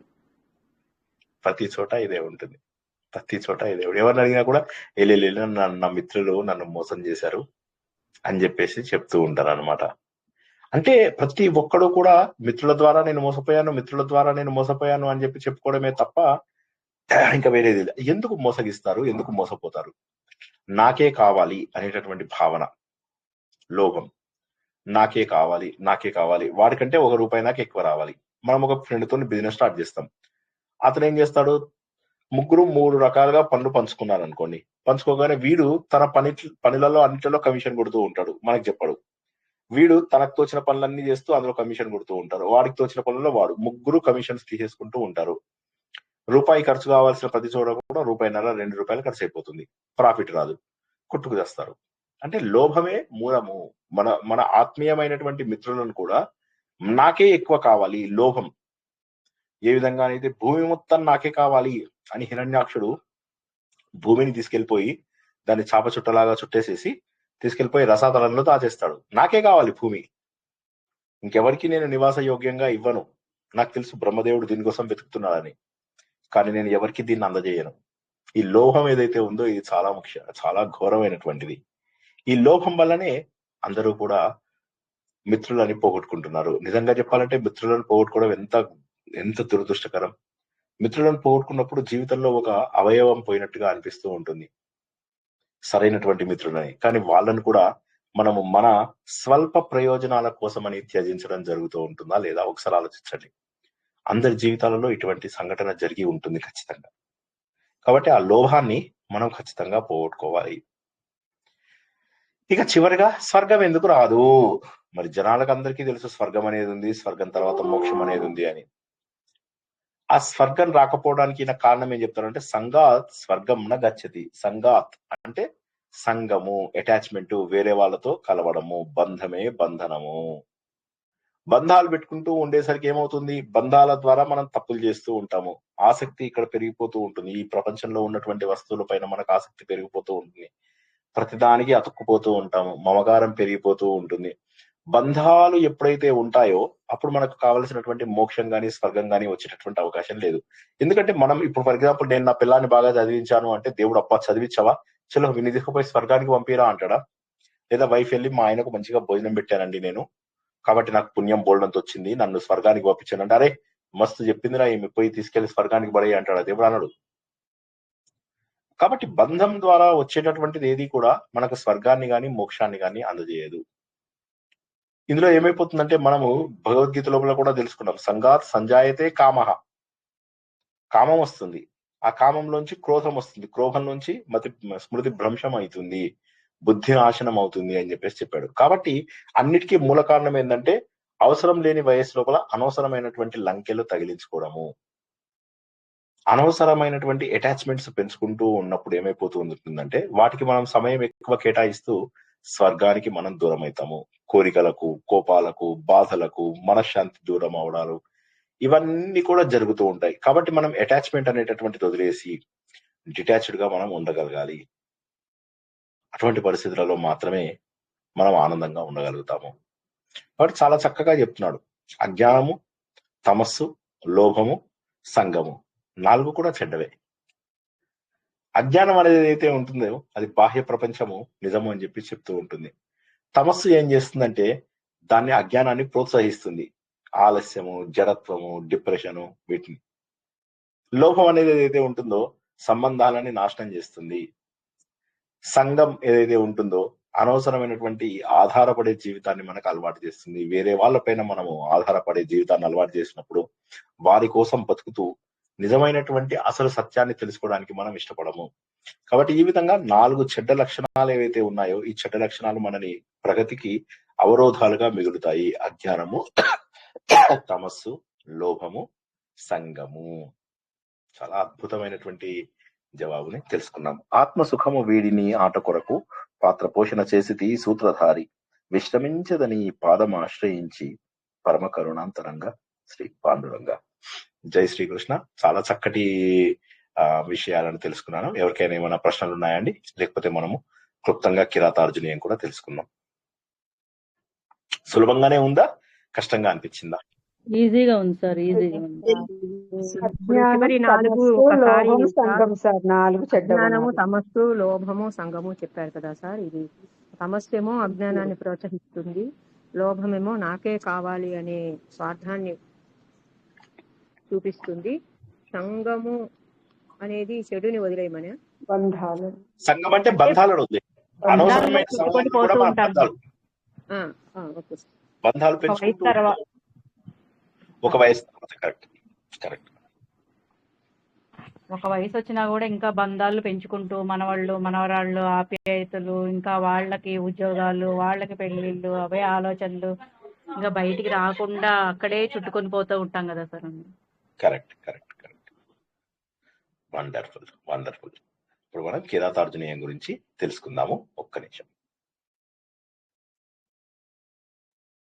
ప్రతి చోట ఇదే ఉంటుంది, ప్రతి చోట ఇదే. ఎవరిని అడిగినా కూడా వెళ్ళి నా మిత్రులు నన్ను మోసం చేశారు అని చెప్పేసి చెప్తూ ఉంటారు అనమాట. అంటే ప్రతి ఒక్కడు కూడా మిత్రుల ద్వారా నేను మోసపోయాను అని చెప్పి చెప్పుకోవడమే తప్ప ఇంకా వేరేది లేదు. ఎందుకు మోసగిస్తారు? ఎందుకు మోసపోతారు? నాకే కావాలి అనేటటువంటి భావన, లోభం. నాకే కావాలి, వాడికంటే ₹1 నాకు ఎక్కువ రావాలి. మనం ఒక ఫ్రెండ్ తో బిజినెస్ స్టార్ట్ చేస్తాం. అతను ఏం చేస్తాడు, ముగ్గురు 3 రకాలుగా పనులు పంచుకున్నారు అనుకోండి. పంచుకోగానే వీడు తన పనులలో అన్నిటిలో కమిషన్ కొడుతూ ఉంటాడు, మనకు చెప్పడు. వీడు తనకు తోచిన పనులన్నీ చేస్తూ అందులో కమిషన్ కొడుతూ ఉంటారు. వాడికి తోచిన పనుల్లో వాడు, ముగ్గురు కమిషన్స్ తీసేసుకుంటూ ఉంటారు. రూపాయి ఖర్చు కావాల్సిన ప్రతి చోట కూడా ₹1.5, ₹2 ఖర్చు అయిపోతుంది. ప్రాఫిట్ రాదు, కొట్టుకు చేస్తారు. అంటే లోభమే మూలము. మన ఆత్మీయమైనటువంటి మిత్రులను కూడా నాకే ఎక్కువ కావాలి, లోభం. ఏ విధంగా అయితే భూమి మొత్తం నాకే కావాలి అని హిరణ్యాక్షుడు భూమిని తీసుకెళ్లిపోయి దాన్ని చాప చుట్టలాగా చుట్టేసేసి తీసుకెళ్లిపోయి రసాతలంలో దాచేస్తాడు. నాకే కావాలి భూమి, ఇంకెవరికి నేను నివాస యోగ్యంగా ఇవ్వను. నాకు తెలుసు బ్రహ్మదేవుడు దీనికోసం వెతుకుతున్నాడని, కానీ నేను ఎవరికి దీన్ని అందజేయను. ఈ లోభం ఏదైతే ఉందో ఇది చాలా ఘోరమైనటువంటిది. ఈ లోభం వల్లనే అందరూ కూడా మిత్రులని పోగొట్టుకుంటున్నారు. నిజంగా చెప్పాలంటే మిత్రులను పోగొట్టుకోవడం ఎంత దురదృష్టకరం. మిత్రులను పోగొట్టుకున్నప్పుడు జీవితంలో ఒక అవయవం పోయినట్టుగా అనిపిస్తూ ఉంటుంది, సరైనటువంటి మిత్రులని. కానీ వాళ్ళను కూడా మనము మన స్వల్ప ప్రయోజనాల కోసమని త్యజించడం జరుగుతూ ఉంటుందా లేదా ఒకసారి ఆలోచించండి. అందరి జీవితాలలో ఇటువంటి సంఘటన జరిగి ఉంటుంది ఖచ్చితంగా. కాబట్టి ఆ లోభాన్ని మనం ఖచ్చితంగా పోగొట్టుకోవాలి. ఇక చివరిగా స్వర్గం ఎందుకు రాదు? మరి జనాలకు అందరికీ తెలుసు స్వర్గం అనేది ఉంది, స్వర్గం తర్వాత మోక్షం అనేది ఉంది అని. ఆ స్వర్గం రాకపోవడానికి నా కారణం ఏం చెప్తారంటే, సంగాత్ స్వర్గం న గచ్చతి. సంగాత్ అంటే సంగము, అటాచ్మెంట్, వేరే వాళ్ళతో కలవడము, బంధమే బంధనము. బంధాలు పెట్టుకుంటూ ఉండేసరికి ఏమవుతుంది, బంధాల ద్వారా మనం తప్పులు చేస్తూ ఉంటాము. ఆసక్తి ఇక్కడ పెరిగిపోతూ ఉంటుంది. ఈ ప్రపంచంలో ఉన్నటువంటి వస్తువుల పైన మనకు ఆసక్తి పెరిగిపోతూ ఉంటుంది. ప్రతిదానికి అతుక్కుపోతూ ఉంటాము, మమకారం పెరిగిపోతూ ఉంటుంది. బంధాలు ఎప్పుడైతే ఉంటాయో అప్పుడు మనకు కావలసినటువంటి మోక్షం గానీ స్వర్గం గానీ వచ్చేటటువంటి అవకాశం లేదు. ఎందుకంటే మనం ఇప్పుడు ఫర్ ఎగ్జాంపుల్ నేను నా పిల్లాన్ని బాగా చదివించాను అంటే దేవుడు అప్ప చదివించవా, చలో విని తీసుకుపోయి స్వర్గానికి పంపిరా అంటాడా? లేదా వైఫ్ వెళ్ళి మా ఆయనకు మంచిగా భోజనం పెట్టానండి నేను, కాబట్టి నాకు పుణ్యం బోల్డంత వచ్చింది, నన్ను స్వర్గానికి పంపించానంటే అరే మస్తు చెప్పిందిరా ఈమె, పోయి తీసుకెళ్లి స్వర్గానికి పడే అంటాడా? దేవుడు అనడు. కాబట్టి బంధం ద్వారా వచ్చేటటువంటిది ఏది కూడా మనకు స్వర్గాన్ని గాని మోక్షాన్ని గాని అందజేయదు. ఇందులో ఏమైపోతుందంటే మనము భగవద్గీత లోపల కూడా తెలుసుకున్నాం, సంగాత్ సంజాయతే కామః. కామం వస్తుంది, ఆ కామంలోంచి క్రోధం వస్తుంది, క్రోధం నుంచి స్మృతి భ్రంశం అవుతుంది, బుద్ధి నాశనం అవుతుంది అని చెప్పేసి చెప్పాడు. కాబట్టి అన్నిటికీ మూల కారణం ఏంటంటే అవసరం లేని వయసు లోపల అనవసరమైనటువంటి లంకెలు తగిలించుకోవడము, అనవసరమైనటువంటి అటాచ్మెంట్స్ పెంచుకుంటూ ఉన్నప్పుడు ఏమైపోతూ ఉంటుందంటే వాటికి మనం సమయం ఎక్కువ కేటాయిస్తూ స్వర్గానికి మనం దూరం అవుతాము. కోరికలకు, కోపాలకు, బాధలకు, మనశ్శాంతి దూరం అవడాలు ఇవన్నీ కూడా జరుగుతూ ఉంటాయి. కాబట్టి మనం అటాచ్మెంట్ అనేటటువంటిది వదిలేసి డిటాచ్డ్ గా మనం ఉండగలగాలి. అటువంటి పరిస్థితులలో మాత్రమే మనం ఆనందంగా ఉండగలుగుతాము. కాబట్టి చాలా చక్కగా చెప్తున్నాడు. అజ్ఞానము, తమస్సు, లోభము, సంగము 4 కూడా చెడ్డవే. అజ్ఞానం అనేది ఏదైతే ఉంటుందో అది బాహ్య ప్రపంచము నిజము అని చెప్పి చెప్తూ ఉంటుంది. తమస్సు ఏం చేస్తుందంటే దాన్ని అజ్ఞానాన్ని ప్రోత్సహిస్తుంది, ఆలస్యము, జడత్వము, డిప్రెషను వీటిని. లోభం అనేది ఏదైతే ఉంటుందో సంబంధాలని నాశనం చేస్తుంది. సంఘం ఏదైతే ఉంటుందో అనవసరమైనటువంటి ఆధారపడే జీవితాన్ని మనకు అలవాటు చేస్తుంది. వేరే వాళ్ళపైన మనము ఆధారపడే జీవితాన్ని అలవాటు చేసినప్పుడు వారి కోసం బతుకుతూ నిజమైనటువంటి అసలు సత్యాన్ని తెలుసుకోవడానికి మనం ఇష్టపడము. కాబట్టి ఈ విధంగా 4 చెడ్డ లక్షణాలు ఏవైతే ఉన్నాయో ఈ చెడ్డ లక్షణాలు మనని ప్రగతికి అవరోధాలుగా మిగులుతాయి. అజ్ఞానము, తమస్సు, లోభము, సంగము. చాలా అద్భుతమైనటువంటి జవాబుని తెలుసుకున్నాం. ఆత్మ సుఖము వీడిని ఆట కొరకు పాత్ర పోషణ చేసి సూత్రధారి విశ్రమించదని పాదం ఆశ్రయించి పరమ కరుణాంతరంగా శ్రీ పాండురంగా. జై శ్రీకృష్ణ. చాలా చక్కటి విషయాలను తెలుసుకున్నాను. ఎవరికైనా ఏమైనా ప్రశ్నలు ఉన్నాయండి? లేకపోతే మనము క్లుప్తంగా కిరాతార్జునీయం కూడా తెలుసుకుందాం. సులభంగానే ఉందా, కష్టంగా అనిపించిందా? ఈజీగా ఉంది సార్, ఈజీగా ఉంది. చివరి 4 ఒకసారి లోభం, సంఘం సార్ 4 చెడ్డ అజ్ఞానము, గుణాలు. తమస్సు, లోభము, సంగము చెప్పారు కదా సార్. ఇది తమస్సేమో అజ్ఞానాన్ని ప్రోత్సహిస్తుంది, లోభమేమో నాకే కావాలి అనే స్వార్థాన్ని చూపిస్తుంది, సంగము అనేది చెడుని వదిలేయమని. బంధాలు. సంఘం అంటే బంధాలను వదిలే, అనవసరమైన సంఘాలను కూడా మనం బంధాలు ఓకే సార్. బంధాలు పెంచుకుంటూ ఒక వయసు తర్వాత. Correct correct. ఒక వయసు వచ్చినా కూడా ఇంకా బంధాలు పెంచుకుంటూ మనవాళ్ళు, మనవరాళ్ళు, ఆప్యాయతలు, ఇంకా వాళ్ళకి ఉద్యోగాలు, వాళ్ళకి పెళ్లిళ్ళు, అవే ఆలోచనలు, ఇంకా బయటికి రాకుండా అక్కడే చుట్టుకొని పోతూ ఉంటాం కదా sir. Correct correct correct. Wonderful wonderful. ఇప్పుడు మనం కిరాతార్జునీయం గురించి తెలుసుకుందాము. ఒక్క నిమిషం.